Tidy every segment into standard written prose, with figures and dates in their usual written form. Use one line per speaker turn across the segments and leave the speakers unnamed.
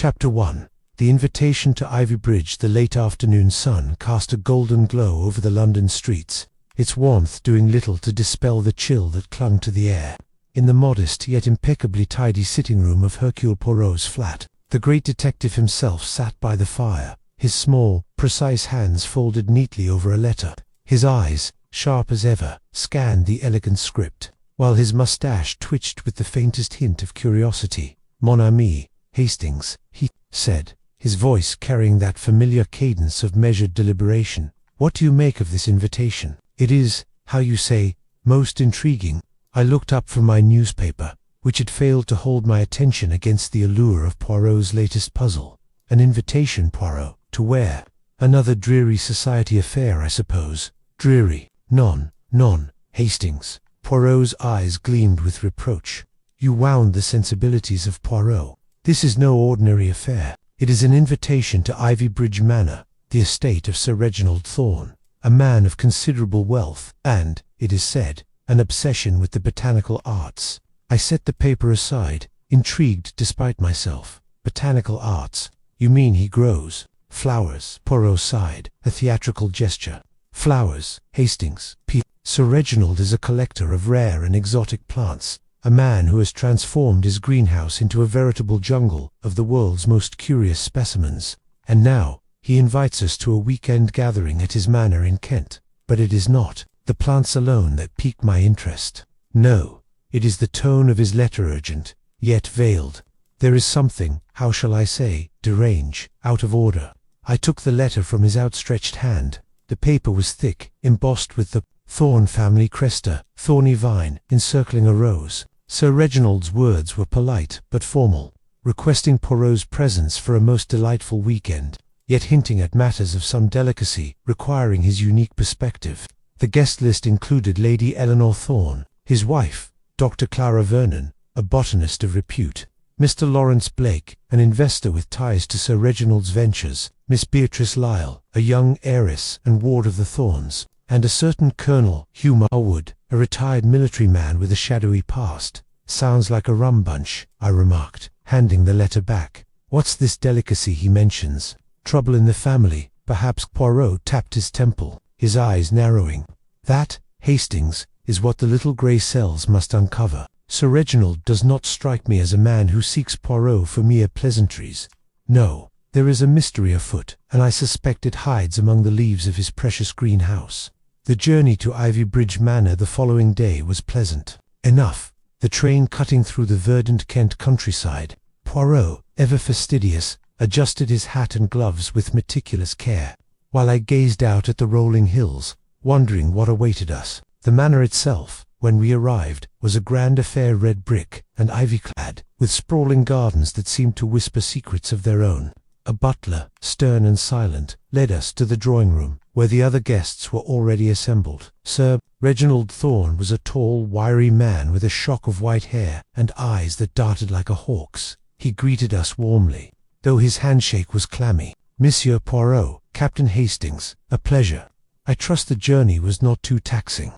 Chapter 1. The invitation to Ivybridge. The late afternoon sun cast a golden glow over the London streets, its warmth doing little to dispel the chill that clung to the air. In the modest yet impeccably tidy sitting room of Hercule Poirot's flat, the great detective himself sat by the fire, his small, precise hands folded neatly over a letter. His eyes, sharp as ever, scanned the elegant script, while his moustache twitched with the faintest hint of curiosity. "Mon ami, Hastings," he said, his voice carrying that familiar cadence of measured deliberation. "What do you make of this invitation? It is, how you say, most intriguing." I looked up from my newspaper, which had failed to hold my attention against the allure of Poirot's latest puzzle. An invitation, Poirot? To where? Another dreary society affair, I suppose. Dreary? Non, Hastings. Poirot's eyes gleamed with reproach. You wound the sensibilities of Poirot. This is no ordinary affair. It is an invitation to Ivybridge Manor, the estate of Sir Reginald Thorn, a man of considerable wealth, and, it is said, an obsession with the botanical arts. I set the paper aside, intrigued despite myself. Botanical arts? You mean he grows flowers? Poirot sighed, a theatrical gesture. Flowers, Hastings. Sir Reginald is a collector of rare and exotic plants, a man who has transformed his greenhouse into a veritable jungle of the world's most curious specimens. And now, he invites us to a weekend gathering at his manor in Kent. But it is not the plants alone that pique my interest. No, it is the tone of his letter, urgent, yet veiled. There is something, how shall I say, deranged, out of order. I took the letter from his outstretched hand. The paper was thick, embossed with the Thorn family crest, a thorny vine encircling a rose. Sir Reginald's words were polite but formal, requesting Poirot's presence for a most delightful weekend, yet hinting at matters of some delicacy requiring his unique perspective. The guest list included Lady Eleanor Thorn, his wife, Dr. Clara Vernon, a botanist of repute, Mr. Lawrence Blake, an investor with ties to Sir Reginald's ventures, Miss Beatrice Lyle, a young heiress and ward of the Thorns, and a certain Colonel Hugh Marwood, a retired military man with a shadowy past. "Sounds like a rum bunch," I remarked, handing the letter back. "What's this delicacy he mentions? Trouble in the family, perhaps?" Poirot tapped his temple, his eyes narrowing. "That, Hastings, is what the little grey cells must uncover. Sir Reginald does not strike me as a man who seeks Poirot for mere pleasantries. No, there is a mystery afoot, and I suspect it hides among the leaves of his precious greenhouse." The journey to Ivybridge Manor the following day was pleasant enough, the train cutting through the verdant Kent countryside. Poirot, ever fastidious, adjusted his hat and gloves with meticulous care, while I gazed out at the rolling hills, wondering what awaited us. The manor itself, when we arrived, was a grand affair, red brick and ivy-clad, with sprawling gardens that seemed to whisper secrets of their own. A butler, stern and silent, led us to the drawing-room, where the other guests were already assembled. Sir Reginald Thorn was a tall, wiry man with a shock of white hair and eyes that darted like a hawk's. He greeted us warmly, though his handshake was clammy. "Monsieur Poirot, Captain Hastings, a pleasure. I trust the journey was not too taxing."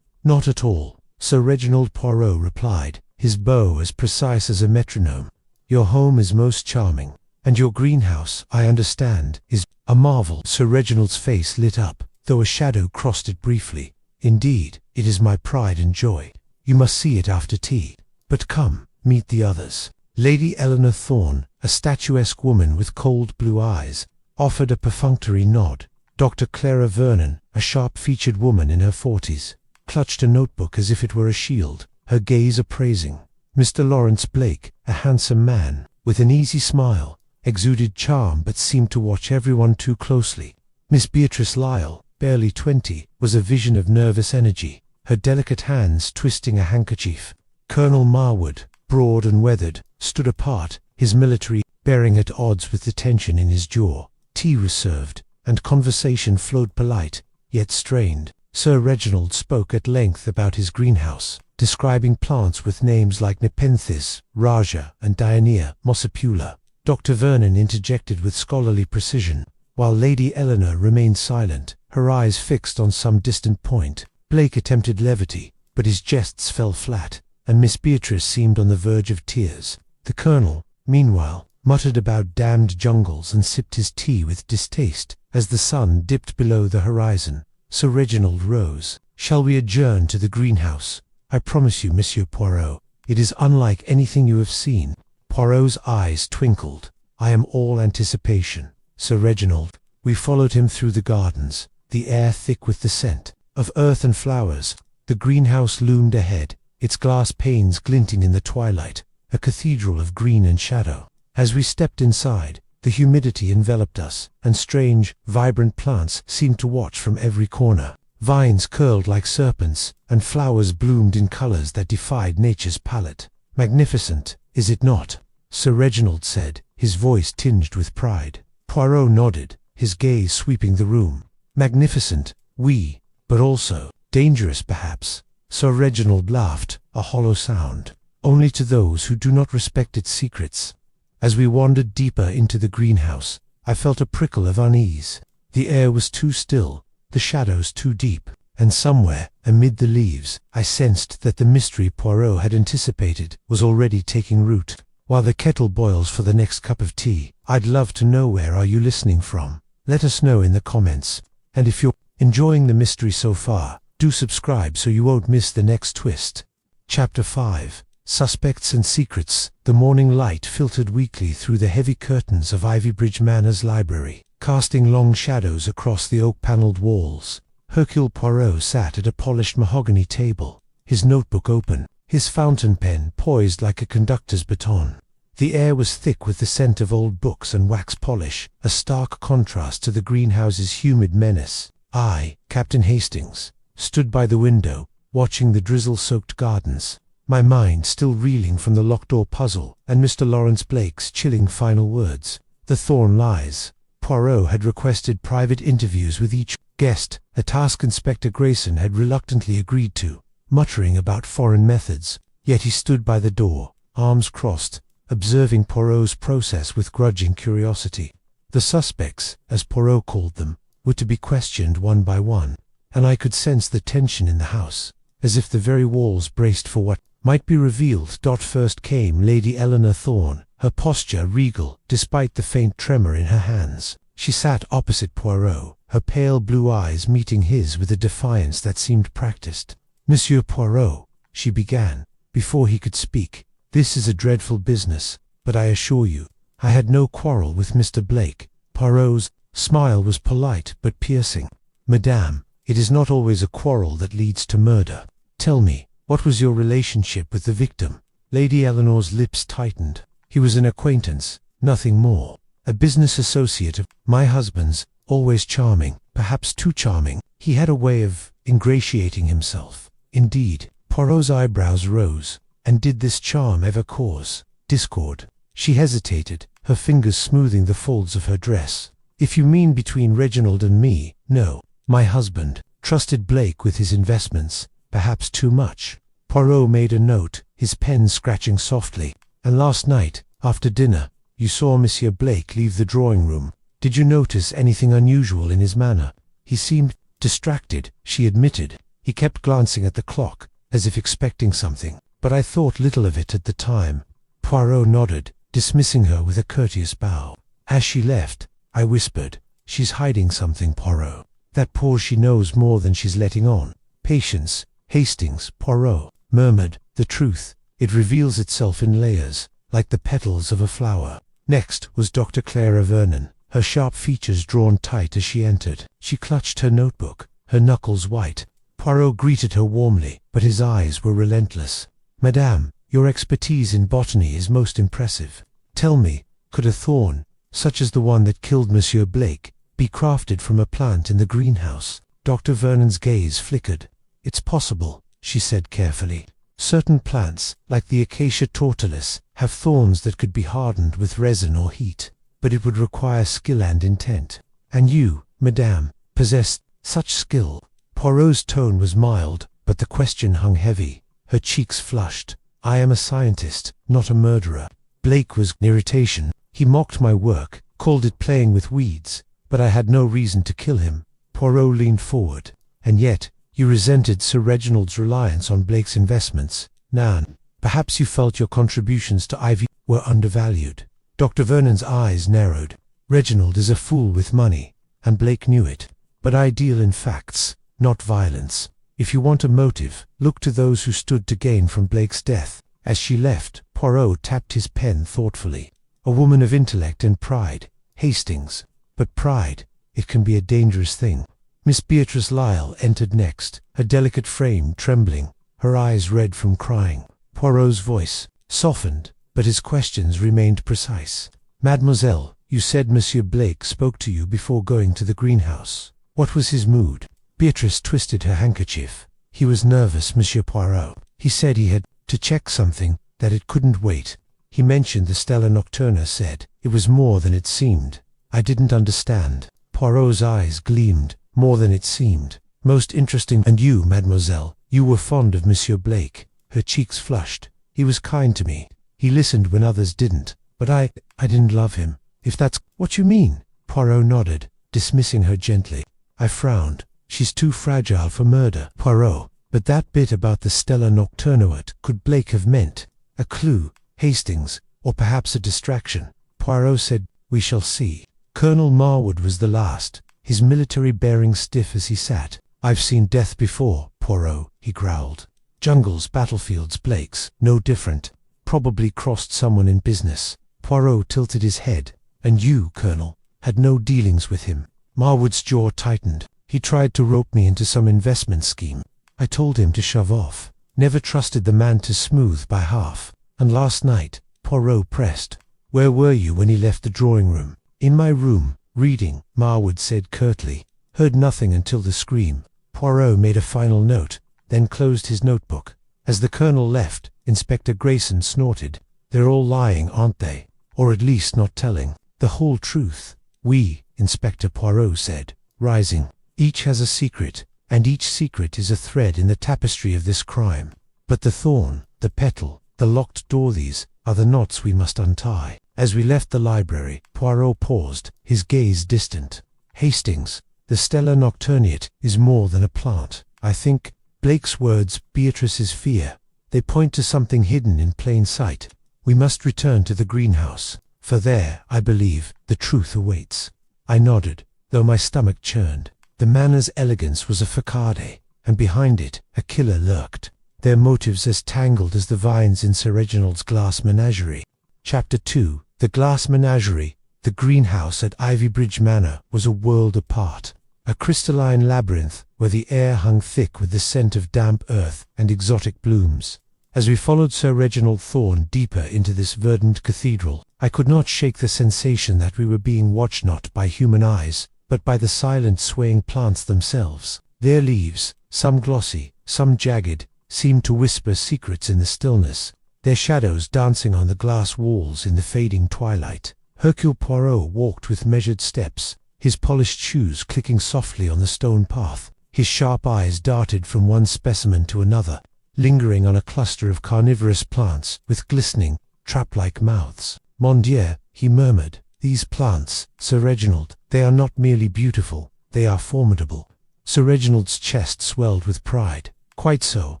"Not at all," Sir Reginald Poirot replied, his bow as precise as a metronome. "Your home is most charming, and your greenhouse, I understand, is a marvel." Sir Reginald's face lit up, though a shadow crossed it briefly. "Indeed, it is my pride and joy. You must see it after tea. But come, meet the others." Lady Eleanor Thorn, a statuesque woman with cold blue eyes, offered a perfunctory nod. Dr. Clara Vernon, a sharp-featured woman in her 40s, clutched a notebook as if it were a shield, her gaze appraising. Mr. Lawrence Blake, a handsome man, with an easy smile, exuded charm but seemed to watch everyone too closely. Miss Beatrice Lyle, barely 20, was a vision of nervous energy, her delicate hands twisting a handkerchief. Colonel Marwood, broad and weathered, stood apart, his military bearing at odds with the tension in his jaw. Tea was served, and conversation flowed polite, yet strained. Sir Reginald spoke at length about his greenhouse, describing plants with names like Nepenthes, Raja, and Dionea mossipula. Dr. Vernon interjected with scholarly precision, while Lady Eleanor remained silent, her eyes fixed on some distant point. Blake attempted levity, but his jests fell flat, and Miss Beatrice seemed on the verge of tears. The Colonel, meanwhile, muttered about damned jungles and sipped his tea with distaste as the sun dipped below the horizon. Sir Reginald rose. "Shall we adjourn to the greenhouse? I promise you, Monsieur Poirot, it is unlike anything you have seen." Poirot's eyes twinkled. "I am all anticipation, Sir Reginald." We followed him through the gardens, the air thick with the scent of earth and flowers. The greenhouse loomed ahead, its glass panes glinting in the twilight, a cathedral of green and shadow. As we stepped inside, the humidity enveloped us, and strange, vibrant plants seemed to watch from every corner. Vines curled like serpents, and flowers bloomed in colors that defied nature's palette. "Magnificent, is it not?" Sir Reginald said, his voice tinged with pride. Poirot nodded, his gaze sweeping the room. "Magnificent, oui, but also dangerous perhaps." Sir Reginald laughed, a hollow sound, only to those who do not respect its secrets. As we wandered deeper into the greenhouse, I felt a prickle of unease. The air was too still, the shadows too deep, and somewhere, amid the leaves, I sensed that the mystery Poirot had anticipated was already taking root. While the kettle boils for the next cup of tea, I'd love to know where are you listening from. Let us know in the comments. And if you're enjoying the mystery so far, do subscribe so you won't miss the next twist. Chapter 5. Suspects and Secrets. The morning light filtered weakly through the heavy curtains of Ivybridge Manor's library, casting long shadows across the oak-panelled walls. Hercule Poirot sat at a polished mahogany table, his notebook open, his fountain pen poised like a conductor's baton. The air was thick with the scent of old books and wax polish, a stark contrast to the greenhouse's humid menace. I, Captain Hastings, stood by the window, watching the drizzle-soaked gardens, my mind still reeling from the locked-door puzzle and Mr. Lawrence Blake's chilling final words. The Thorn lies. Poirot had requested private interviews with each guest, a task Inspector Grayson had reluctantly agreed to, muttering about foreign methods. Yet he stood by the door, arms crossed, observing Poirot's process with grudging curiosity. The suspects, as Poirot called them, were to be questioned one by one, and I could sense the tension in the house, as if the very walls braced for what might be revealed. First came Lady Eleanor Thorne, her posture regal despite the faint tremor in her hands. She sat opposite Poirot, her pale blue eyes meeting his with a defiance that seemed practiced. "Monsieur Poirot," she began, before he could speak, "this is a dreadful business, but I assure you, I had no quarrel with Mr. Blake." Poirot's smile was polite but piercing. "Madame, it is not always a quarrel that leads to murder. Tell me, what was your relationship with the victim?" Lady Eleanor's lips tightened. "He was an acquaintance, nothing more. A business associate of my husband's, always charming, perhaps too charming. He had a way of ingratiating himself." "Indeed." Poirot's eyebrows rose. "And did this charm ever cause discord?" She hesitated, her fingers smoothing the folds of her dress. "If you mean between Reginald and me, no. My husband trusted Blake with his investments, perhaps too much." Poirot made a note, his pen scratching softly. "And last night, after dinner, you saw Monsieur Blake leave the drawing-room. Did you notice anything unusual in his manner?" "He seemed distracted," she admitted. "He kept glancing at the clock, as if expecting something, but I thought little of it at the time." Poirot nodded, dismissing her with a courteous bow. As she left, I whispered, "She's hiding something, Poirot. That pause she knows more than she's letting on." "Patience, Hastings," Poirot murmured. "The truth, it reveals itself in layers, like the petals of a flower." Next was Dr. Clara Vernon, her sharp features drawn tight as she entered. She clutched her notebook, her knuckles white. Poirot greeted her warmly, but his eyes were relentless. "Madame, your expertise in botany is most impressive. Tell me, could a thorn, such as the one that killed Monsieur Blake, be crafted from a plant in the greenhouse?" Dr. Vernon's gaze flickered. "It's possible," she said carefully. "Certain plants, like the acacia tortilis, have thorns that could be hardened with resin or heat, but it would require skill and intent. And you, madame, possess such skill." Poirot's tone was mild, but the question hung heavy. Her cheeks flushed. "I am a scientist, not a murderer." Blake was irritation. "He mocked my work, called it playing with weeds, but I had no reason to kill him." Poirot leaned forward. "And yet, you resented Sir Reginald's reliance on Blake's investments. Nan, perhaps you felt your contributions to Ivy were undervalued." Dr. Vernon's eyes narrowed. Reginald is a fool with money, and Blake knew it. But I deal in facts, not violence. If you want a motive, look to those who stood to gain from Blake's death. As she left, Poirot tapped his pen thoughtfully. A woman of intellect and pride, Hastings. But pride, it can be a dangerous thing. Miss Beatrice Lyle entered next, her delicate frame trembling, her eyes red from crying. Poirot's voice softened, but his questions remained precise. Mademoiselle, you said Monsieur Blake spoke to you before going to the greenhouse. What was his mood? Beatrice twisted her handkerchief. He was nervous, Monsieur Poirot. He said he had to check something, that it couldn't wait. He mentioned the Stella Nocturna, said it was more than it seemed. I didn't understand. Poirot's eyes gleamed. More than it seemed. Most interesting. And you, mademoiselle, you were fond of Monsieur Blake. Her cheeks flushed. He was kind to me. He listened when others didn't. But I didn't love him. If that's what you mean. Poirot nodded, dismissing her gently. I frowned. She's too fragile for murder. Poirot. But that bit about the Stella Nocturna, what could Blake have meant? A clue, Hastings, or perhaps a distraction. Poirot said, we shall see. Colonel Marwood was the last, his military bearing stiff as he sat. I've seen death before, Poirot, he growled. Jungles, battlefields, Blake's, no different. Probably crossed someone in business. Poirot tilted his head. And you, Colonel, had no dealings with him. Marwood's jaw tightened. He tried to rope me into some investment scheme. I told him to shove off. Never trusted the man to smooth by half. And last night, Poirot pressed. Where were you when he left the drawing room? In my room, reading, Marwood said curtly. Heard nothing until the scream. Poirot made a final note, then closed his notebook. As the Colonel left, Inspector Grayson snorted. They're all lying, aren't they? Or at least not telling the whole truth. We, Inspector Poirot said, rising. Each has a secret, and each secret is a thread in the tapestry of this crime. But the thorn, the petal, the locked door, these are the knots we must untie. As we left the library, Poirot paused, his gaze distant. Hastings, the Stella Nocturna is more than a plant. I think, Blake's words, Beatrice's fear, they point to something hidden in plain sight. We must return to the greenhouse, for there, I believe, the truth awaits. I nodded, though my stomach churned. The manor's elegance was a facade, and behind it, a killer lurked. Their motives as tangled as the vines in Sir Reginald's glass menagerie. Chapter 2. The glass menagerie, the greenhouse at Ivybridge Manor, was a world apart. A crystalline labyrinth where the air hung thick with the scent of damp earth and exotic blooms. As we followed Sir Reginald Thorne deeper into this verdant cathedral, I could not shake the sensation that we were being watched not by human eyes, but by the silent swaying plants themselves. Their leaves, some glossy, some jagged, seemed to whisper secrets in the stillness, their shadows dancing on the glass walls in the fading twilight. Hercule Poirot walked with measured steps, his polished shoes clicking softly on the stone path. His sharp eyes darted from one specimen to another, lingering on a cluster of carnivorous plants with glistening, trap-like mouths. Mon Dieu, he murmured, these plants, Sir Reginald, they are not merely beautiful, they are formidable. Sir Reginald's chest swelled with pride. Quite so,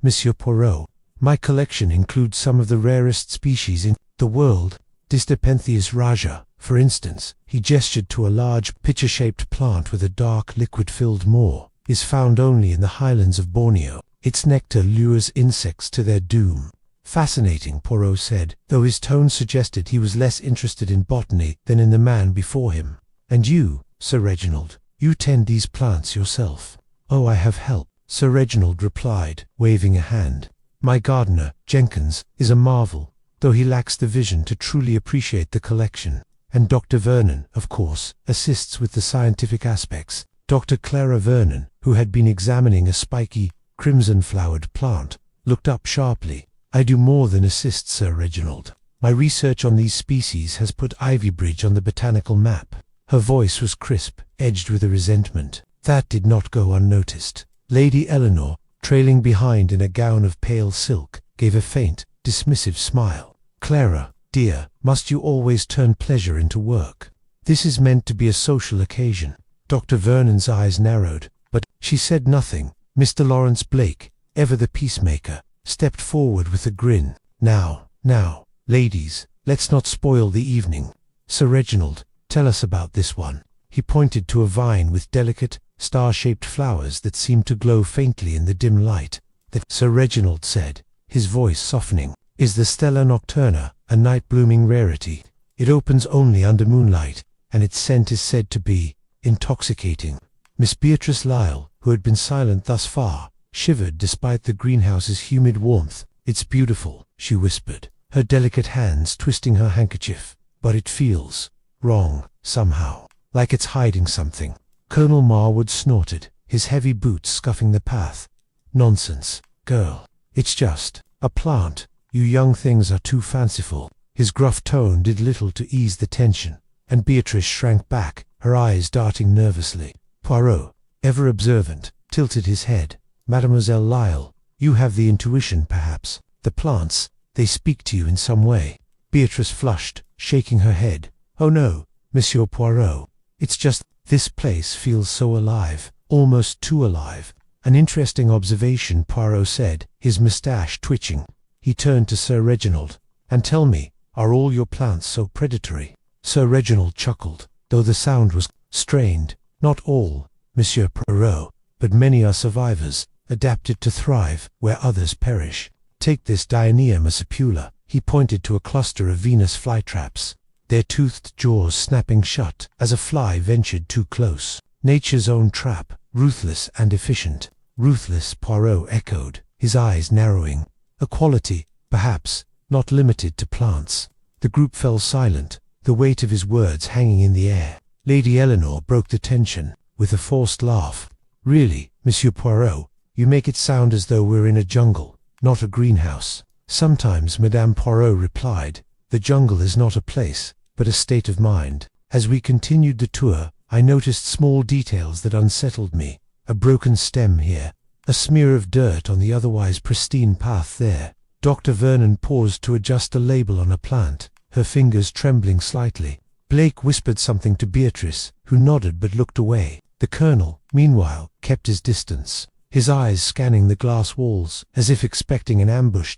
Monsieur Poirot. My collection includes some of the rarest species in the world. Distopenthius raja, for instance, he gestured to a large, pitcher-shaped plant with a dark, liquid-filled maw, is found only in the highlands of Borneo. Its nectar lures insects to their doom. Fascinating, Poirot said, though his tone suggested he was less interested in botany than in the man before him. And you, Sir Reginald, you tend these plants yourself. Oh, I have help, Sir Reginald replied, waving a hand. My gardener, Jenkins, is a marvel, though he lacks the vision to truly appreciate the collection. And Dr. Vernon, of course, assists with the scientific aspects. Dr. Clara Vernon, who had been examining a spiky, crimson-flowered plant, looked up sharply. I do more than assist, Sir Reginald. My research on these species has put Ivybridge on the botanical map. Her voice was crisp, edged with a resentment. That did not go unnoticed. Lady Eleanor, trailing behind in a gown of pale silk, gave a faint, dismissive smile. Clara, dear, must you always turn pleasure into work? This is meant to be a social occasion. Dr. Vernon's eyes narrowed, but she said nothing. Mr. Lawrence Blake, ever the peacemaker, stepped forward with a grin. Now, ladies, let's not spoil the evening. "Sir Reginald, tell us about this one." He pointed to a vine with delicate, star-shaped flowers that seemed to glow faintly in the dim light. "That," Sir Reginald said, his voice softening, "is the Stella Nocturna, a night-blooming rarity. It opens only under moonlight, and its scent is said to be intoxicating." Miss Beatrice Lyle, who had been silent thus far, shivered despite the greenhouse's humid warmth. "It's beautiful," she whispered, her delicate hands twisting her handkerchief, "but it feels wrong, somehow, like it's hiding something." Colonel Marwood snorted, his heavy boots scuffing the path. "Nonsense, girl. It's just a plant. You young things are too fanciful." His gruff tone did little to ease the tension, and Beatrice shrank back, her eyes darting nervously. Poirot, ever observant, tilted his head. "Mademoiselle Lyle, you have the intuition, perhaps. The plants, they speak to you in some way." Beatrice flushed, shaking her head. "Oh no, Monsieur Poirot. It's just, this place feels so alive, almost too alive." "An interesting observation," Poirot said, his moustache twitching. He turned to Sir Reginald. "And tell me, are all your plants so predatory?" Sir Reginald chuckled, though the sound was strained. "Not all, Monsieur Poirot, but many are survivors, adapted to thrive where others perish. Take this Dionaea muscipula." He pointed to a cluster of Venus flytraps, their toothed jaws snapping shut as a fly ventured too close. "Nature's own trap, ruthless and efficient." "Ruthless," Poirot echoed, his eyes narrowing. "A quality, perhaps, not limited to plants." The group fell silent, the weight of his words hanging in the air. Lady Eleanor broke the tension, with a forced laugh. "Really, Monsieur Poirot, you make it sound as though we're in a jungle, not a greenhouse." "Sometimes," Madame Poirot replied, "the jungle is not a place, but a state of mind." As we continued the tour, I noticed small details that unsettled me. A broken stem here, a smear of dirt on the otherwise pristine path there. Dr. Vernon paused to adjust a label on a plant, her fingers trembling slightly. Blake whispered something to Beatrice, who nodded but looked away. The Colonel, meanwhile, kept his distance, his eyes scanning the glass walls, as if expecting an ambush.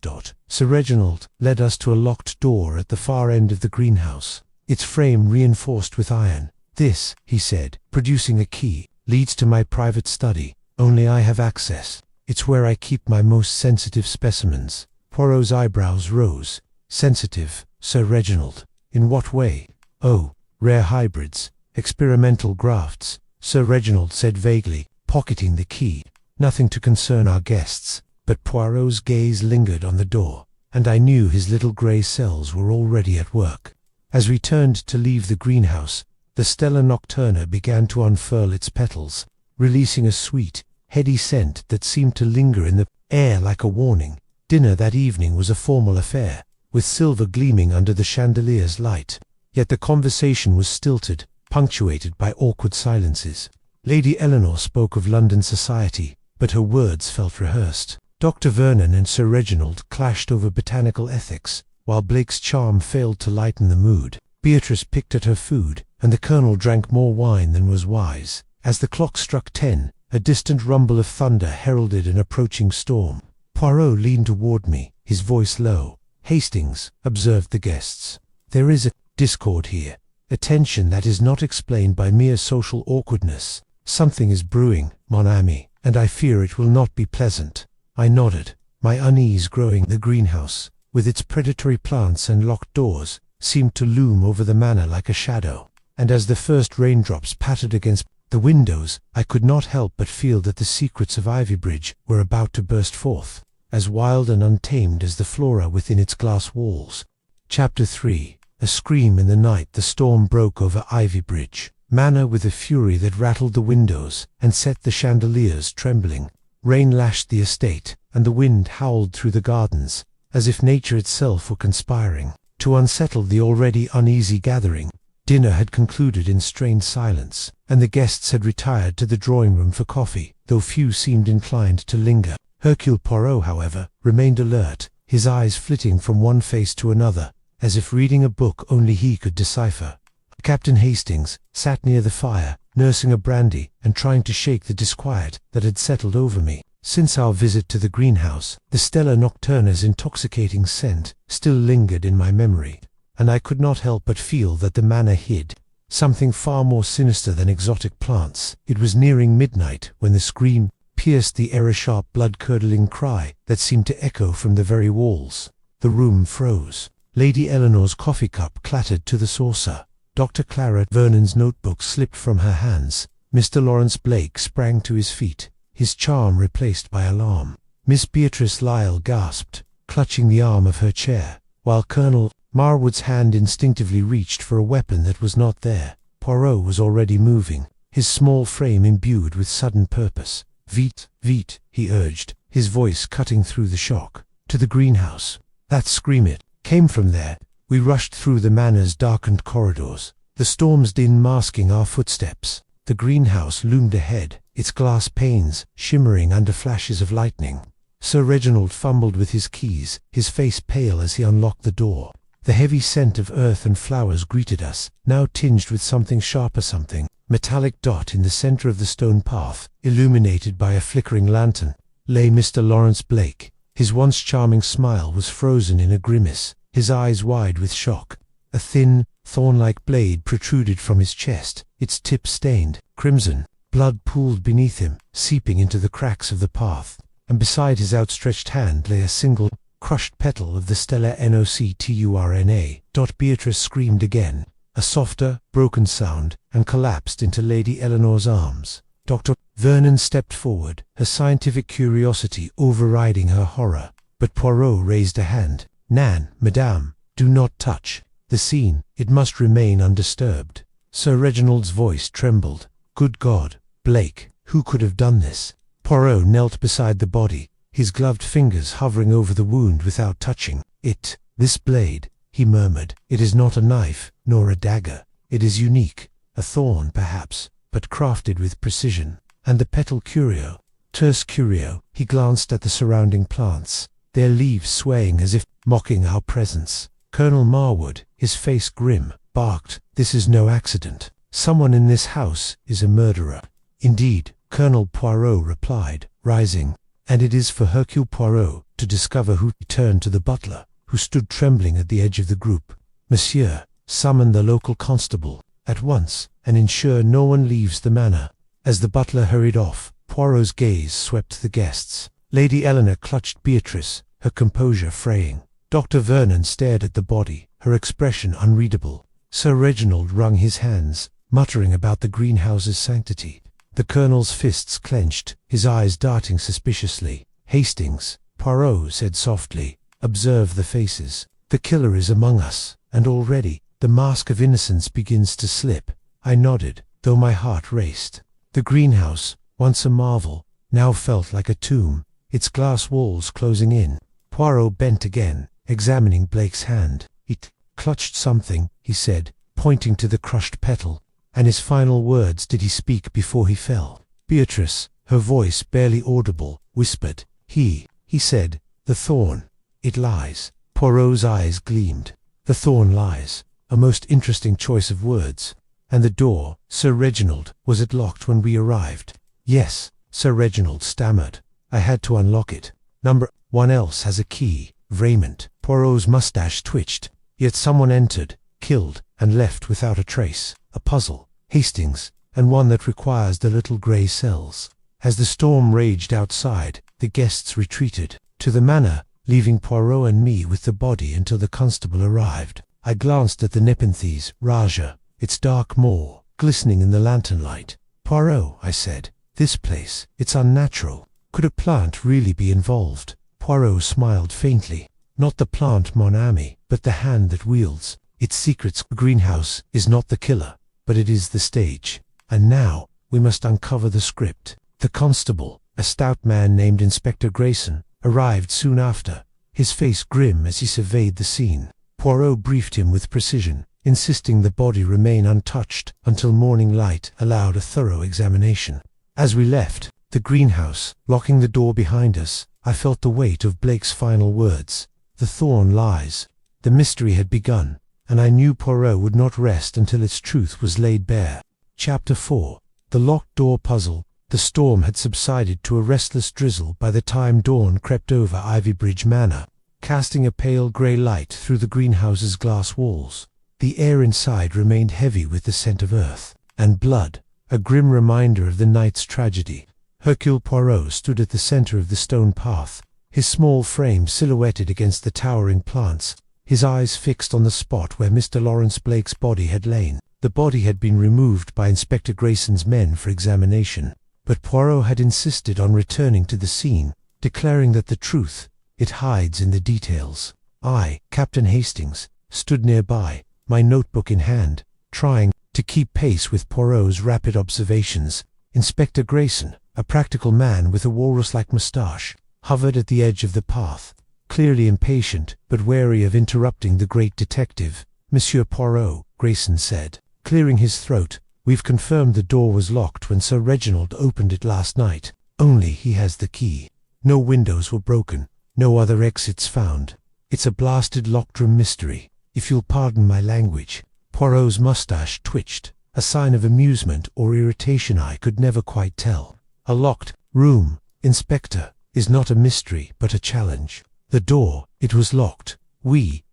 Sir Reginald led us to a locked door at the far end of the greenhouse, its frame reinforced with iron. "This," he said, producing a key, "leads to my private study. Only I have access. It's where I keep my most sensitive specimens." Poirot's eyebrows rose. "Sensitive, Sir Reginald? In what way?" "Oh, rare hybrids, experimental grafts," Sir Reginald said vaguely, pocketing the key. "Nothing to concern our guests." But Poirot's gaze lingered on the door, and I knew his little grey cells were already at work. As we turned to leave the greenhouse, the Stella Nocturna began to unfurl its petals, releasing a sweet, heady scent that seemed to linger in the air like a warning. Dinner that evening was a formal affair, with silver gleaming under the chandelier's light. Yet the conversation was stilted, punctuated by awkward silences. Lady Eleanor spoke of London society, but her words felt rehearsed. Dr. Vernon and Sir Reginald clashed over botanical ethics, while Blake's charm failed to lighten the mood. Beatrice picked at her food, and the Colonel drank more wine than was wise. As the clock struck 10, a distant rumble of thunder heralded an approaching storm. Poirot leaned toward me, his voice low. "Hastings," observed the guests, "there is a discord here, a tension that is not explained by mere social awkwardness. Something is brewing, mon ami, and I fear it will not be pleasant." I nodded, my unease growing. The greenhouse, with its predatory plants and locked doors, seemed to loom over the manor like a shadow, and as the first raindrops pattered against the windows, I could not help but feel that the secrets of Ivybridge were about to burst forth, as wild and untamed as the flora within its glass walls. Chapter 3. A scream in the night. The storm broke over Ivybridge Manor with a fury that rattled the windows and set the chandeliers trembling. Rain lashed the estate, and the wind howled through the gardens, as if nature itself were conspiring to unsettle the already uneasy gathering. Dinner had concluded in strained silence, and the guests had retired to the drawing-room for coffee, though few seemed inclined to linger. Hercule Poirot, however, remained alert, his eyes flitting from one face to another, as if reading a book only he could decipher. Captain Hastings sat near the fire, nursing a brandy and trying to shake the disquiet that had settled over me. Since our visit to the greenhouse, the Stella Nocturna's intoxicating scent still lingered in my memory. and I could not help but feel that the manor hid something far more sinister than exotic plants. It was nearing midnight when the scream pierced the error-sharp, blood-curdling cry that seemed to echo from the very walls. The room froze. Lady Eleanor's coffee cup clattered to the saucer. Dr. Clara Vernon's notebook slipped from her hands. Mr. Lawrence Blake sprang to his feet, his charm replaced by alarm. Miss Beatrice Lyle gasped, clutching the arm of her chair, while Colonel Marwood's hand instinctively reached for a weapon that was not there. Poirot was already moving, his small frame imbued with sudden purpose. "Vite, vite," he urged, his voice cutting through the shock. "To the greenhouse." That scream, it came from there. We rushed through the manor's darkened corridors, the storm's din masking our footsteps. The greenhouse loomed ahead, its glass panes shimmering under flashes of lightning. Sir Reginald fumbled with his keys, his face pale as he unlocked the door. The heavy scent of earth and flowers greeted us, now tinged with something sharper, something metallic. Dot in the center of the stone path, illuminated by a flickering lantern, lay Mr. Lawrence Blake. His once charming smile was frozen in a grimace, his eyes wide with shock. A thin, thorn-like blade protruded from his chest, its tip stained crimson. Blood pooled beneath him, seeping into the cracks of the path, and beside his outstretched hand lay a single, crushed petal of the stellar nocturna. Beatrice screamed again, a softer, broken sound, and collapsed into Lady Eleanor's arms. Dr. Vernon stepped forward, her scientific curiosity overriding her horror, but Poirot raised a hand. "Nan, madame, do not touch the scene. It must remain undisturbed." Sir Reginald's voice trembled. "Good God, Blake, who could have done this?" Poirot knelt beside the body, his gloved fingers hovering over the wound without touching it. "This blade," he murmured, "it is not a knife, nor a dagger. It is unique, a thorn perhaps, but crafted with precision. And the petal curio, terse curio." He glanced at the surrounding plants, their leaves swaying as if mocking our presence. Colonel Marwood, his face grim, barked, "This is no accident. Someone in this house is a murderer." "Indeed," Colonel Poirot replied, rising, "and it is for Hercule Poirot to discover who." He turned to the butler, who stood trembling at the edge of the group. "Monsieur, summon the local constable at once, and ensure no one leaves the manor." As the butler hurried off, Poirot's gaze swept the guests. Lady Eleanor clutched Beatrice, her composure fraying. Dr. Vernon stared at the body, her expression unreadable. Sir Reginald wrung his hands, muttering about the greenhouse's sanctity. The colonel's fists clenched, his eyes darting suspiciously. "Hastings," Poirot said softly, "observe the faces. The killer is among us, and already the mask of innocence begins to slip." I nodded, though my heart raced. The greenhouse, once a marvel, now felt like a tomb, its glass walls closing in. Poirot bent again, examining Blake's hand. "It clutched something," he said, pointing to the crushed petal. "And his final words did he speak before he fell?" Beatrice, her voice barely audible, whispered, He said, the thorn, it lies." Poirot's eyes gleamed. "The thorn lies," a most interesting choice of words. "And the door, Sir Reginald, was it locked when we arrived?" "Yes," Sir Reginald stammered. "I had to unlock it. Number one else has a key." "Raymond." Poirot's mustache twitched. "Yet someone entered, killed, and left without a trace. A puzzle, Hastings, and one that requires the little grey cells." As the storm raged outside, the guests retreated to the manor, leaving Poirot and me with the body until the constable arrived. I glanced at the Nepenthes Raja, its dark maw, glistening in the lantern light. "Poirot," I said, "this place, it's unnatural. Could a plant really be involved?" Poirot smiled faintly. "Not the plant, mon ami, but the hand that wields its secrets. The greenhouse is not the killer, but it is the stage. And now, we must uncover the script." The constable, a stout man named Inspector Grayson, arrived soon after, his face grim as he surveyed the scene. Poirot briefed him with precision, insisting the body remain untouched until morning light allowed a thorough examination. As we left the greenhouse, locking the door behind us, I felt the weight of Blake's final words. The thorn lies. The mystery had begun, and I knew Poirot would not rest until its truth was laid bare. Chapter 4. The locked door puzzle. The storm had subsided to a restless drizzle by the time dawn crept over Ivybridge Manor. casting a pale grey light through the greenhouse's glass walls. The air inside remained heavy with the scent of earth and blood, a grim reminder of the night's tragedy. Hercule Poirot stood at the centre of the stone path, his small frame silhouetted against the towering plants, his eyes fixed on the spot where Mr. Lawrence Blake's body had lain. The body had been removed by Inspector Grayson's men for examination, but Poirot had insisted on returning to the scene, declaring that the truth, it hides in the details. I, Captain Hastings, stood nearby, my notebook in hand, trying to keep pace with Poirot's rapid observations. Inspector Grayson, a practical man with a walrus-like moustache, hovered at the edge of the path, clearly impatient but wary of interrupting the great detective. "Monsieur Poirot," Grayson said, clearing his throat, "we've confirmed the door was locked when Sir Reginald opened it last night. Only he has the key. No windows were broken, no other exits found. It's a blasted locked room mystery, if you'll pardon my language." Poirot's moustache twitched, a sign of amusement or irritation I could never quite tell. "A locked room, Inspector, is not a mystery but a challenge. The door, it was locked.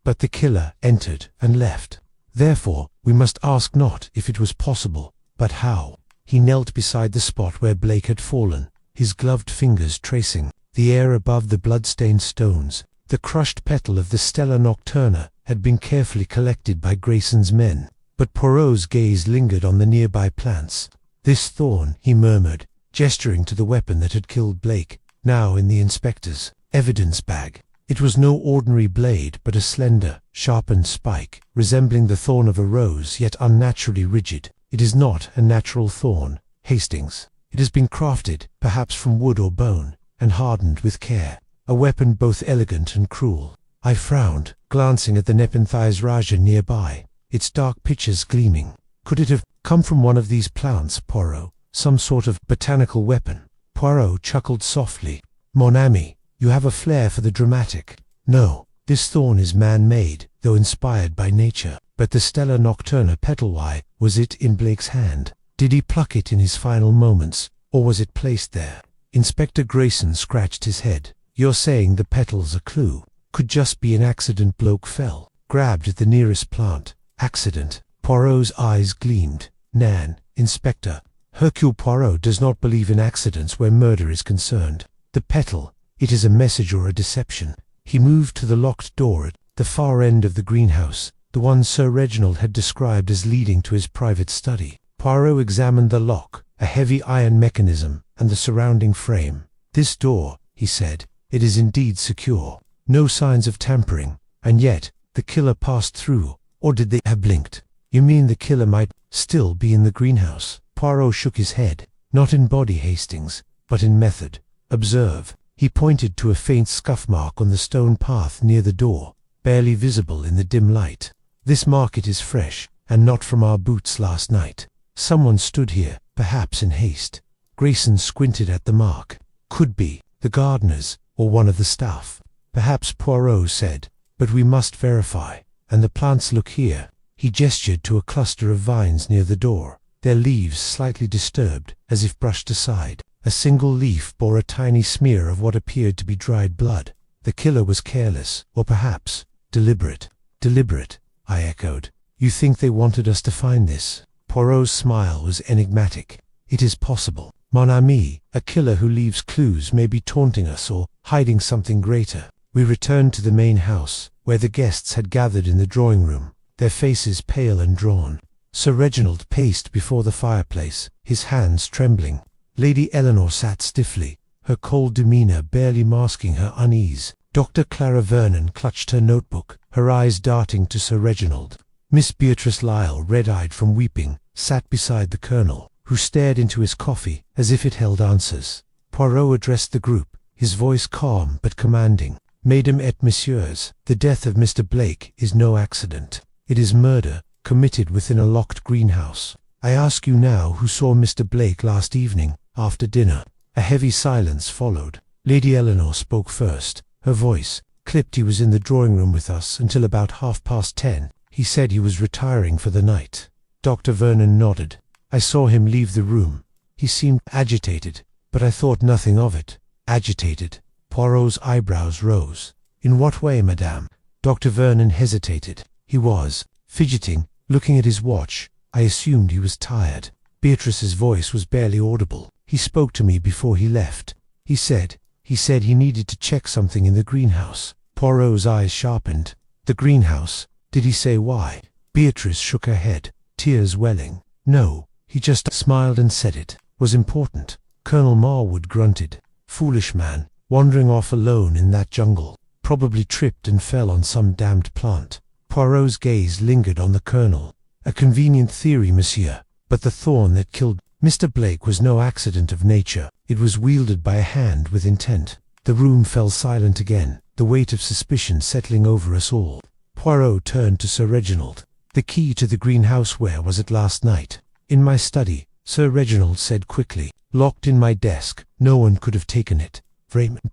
But the killer entered and left. Therefore, we must ask not if it was possible, but how." He knelt beside the spot where Blake had fallen, his gloved fingers tracing the air above the blood-stained stones. The crushed petal of the Stella Nocturna had been carefully collected by Grayson's men, but Poirot's gaze lingered on the nearby plants. "This thorn," he murmured, gesturing to the weapon that had killed Blake, now in the inspector's evidence bag. It was no ordinary blade but a slender, sharpened spike, resembling the thorn of a rose yet unnaturally rigid. "It is not a natural thorn, Hastings. It has been crafted, perhaps from wood or bone, and hardened with care. A weapon both elegant and cruel." I frowned, glancing at the Nepenthes Raja nearby, its dark pitchers gleaming. "Could it have come from one of these plants, Poirot? Some sort of botanical weapon?" Poirot chuckled softly. "Mon ami, you have a flair for the dramatic. No, this thorn is man-made, though inspired by nature. But the Stella Nocturna petal, why was it in Blake's hand? Did he pluck it in his final moments, or was it placed there?" Inspector Grayson scratched his head. "You're saying the petal's a clue? Could just be an accident. Bloke fell, grabbed at the nearest plant. Accident?" Poirot's eyes gleamed. "Nan, Inspector, Hercule Poirot does not believe in accidents where murder is concerned. The petal, it is a message or a deception." He moved to the locked door at the far end of the greenhouse, the one Sir Reginald had described as leading to his private study. Poirot examined the lock, a heavy iron mechanism, and the surrounding frame. "This door," he said, "it is indeed secure. No signs of tampering, and yet the killer passed through, or did they have blinked?" "You mean the killer might still be in the greenhouse?" Poirot shook his head. "Not in body, Hastings, but in method. Observe." He pointed to a faint scuff mark on the stone path near the door, barely visible in the dim light. "This mark, it is fresh, and not from our boots last night. Someone stood here, perhaps in haste." Grayson squinted at the mark. "Could be the gardeners, or one of the staff." "Perhaps," Poirot said, "but we must verify. And the plants, look here." He gestured to a cluster of vines near the door, their leaves slightly disturbed, as if brushed aside. A single leaf bore a tiny smear of what appeared to be dried blood. The killer was careless, or perhaps deliberate. "Deliberate," I echoed. "You think they wanted us to find this?" Poirot's smile was enigmatic. "It is possible. Mon ami, a killer who leaves clues may be taunting us or hiding something greater." We returned to the main house, where the guests had gathered in the drawing-room, their faces pale and drawn. Sir Reginald paced before the fireplace, his hands trembling. Lady Eleanor sat stiffly, her cold demeanour barely masking her unease. Dr. Clara Vernon clutched her notebook, her eyes darting to Sir Reginald. Miss Beatrice Lyle, red-eyed from weeping, sat beside the Colonel, who stared into his coffee as if it held answers. Poirot addressed the group, his voice calm but commanding. "Mesdames et messieurs, the death of Mr. Blake is no accident. It is murder, committed within a locked greenhouse. I ask you now who saw Mr. Blake last evening, after dinner?" A heavy silence followed. Lady Eleanor spoke first, her voice clipped. "He was in the drawing-room with us until about 10:30. He said he was retiring for the night." Dr. Vernon nodded. "I saw him leave the room. He seemed agitated, but I thought nothing of it." "Agitated?" Poirot's eyebrows rose. In what way, madame? Dr. Vernon hesitated. He was fidgeting, looking at his watch. I assumed he was tired. Beatrice's voice was barely audible. He spoke to me before he left. He said he needed to check something in the greenhouse. Poirot's eyes sharpened. The greenhouse? Did he say why? Beatrice shook her head, tears welling. No, he just smiled and said it was important. Colonel Marwood grunted. Foolish man, wandering off alone in that jungle. Probably tripped and fell on some damned plant. Poirot's gaze lingered on the colonel. A convenient theory, monsieur, but the thorn that killed Mr. Blake was no accident of nature. It was wielded by a hand with intent. The room fell silent again, the weight of suspicion settling over us all. Poirot turned to Sir Reginald. The key to the greenhouse, where was it last night? In my study, Sir Reginald said quickly. Locked in my desk. No one could have taken it.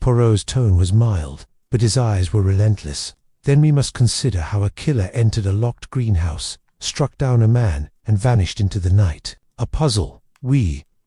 Poirot's tone was mild, but his eyes were relentless. Then we must consider how a killer entered a locked greenhouse, struck down a man, and vanished into the night. A puzzle,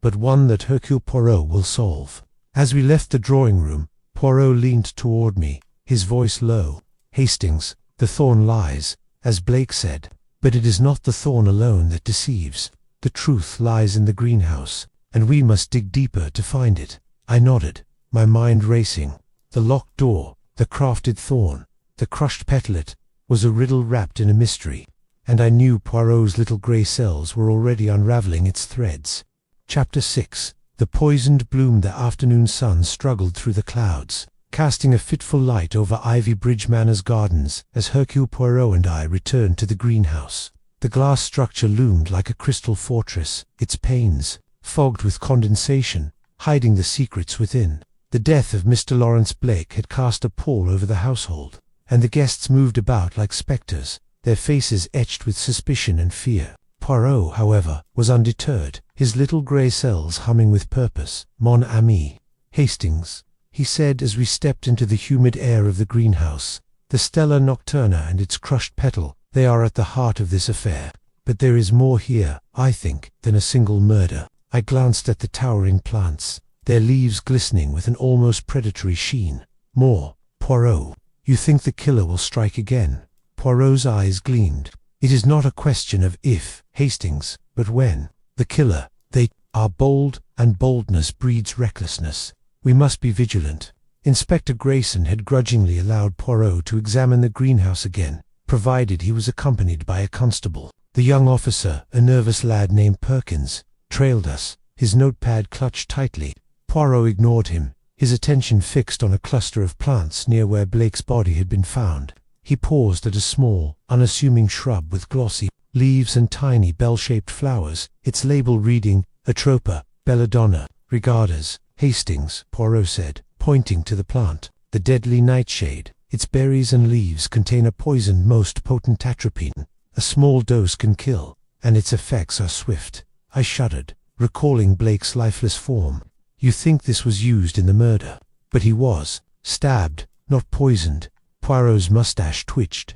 but one that Hercule Poirot will solve. As we left the drawing-room, Poirot leaned toward me, his voice low. Hastings, the thorn lies, as Blake said. But it is not the thorn alone that deceives. The truth lies in the greenhouse, and we must dig deeper to find it. I nodded, my mind racing. The locked door, the crafted thorn, the crushed petlet, was a riddle wrapped in a mystery, and I knew Poirot's little grey cells were already unravelling its threads. Chapter 6. The poisoned bloom. The afternoon sun struggled through the clouds, casting a fitful light over Ivybridge Manor's gardens as Hercule Poirot and I returned to the greenhouse. The glass structure loomed like a crystal fortress, its panes, fogged with condensation, hiding the secrets within. The death of Mr. Lawrence Blake had cast a pall over the household, and the guests moved about like spectres, their faces etched with suspicion and fear. Poirot, however, was undeterred, his little grey cells humming with purpose. Mon ami, Hastings, he said as we stepped into the humid air of the greenhouse. The Stella Nocturna and its crushed petal, they are at the heart of this affair. But there is more here, I think, than a single murder. I glanced at the towering plants, their leaves glistening with an almost predatory sheen. More, Poirot. You think the killer will strike again? Poirot's eyes gleamed. It is not a question of if, Hastings, but when. The killer, they are bold, and boldness breeds recklessness. We must be vigilant. Inspector Grayson had grudgingly allowed Poirot to examine the greenhouse again, provided he was accompanied by a constable. The young officer, a nervous lad named Perkins, trailed us, his notepad clutched tightly. Poirot ignored him, his attention fixed on a cluster of plants near where Blake's body had been found. He paused at a small, unassuming shrub with glossy leaves and tiny bell-shaped flowers, its label reading, Atropa belladonna, regardas. Hastings, Poirot said, pointing to the plant. The deadly nightshade. Its berries and leaves contain a poison most potent atropine. A small dose can kill, and its effects are swift. I shuddered, recalling Blake's lifeless form. You think this was used in the murder? But he was stabbed, not poisoned. Poirot's mustache twitched.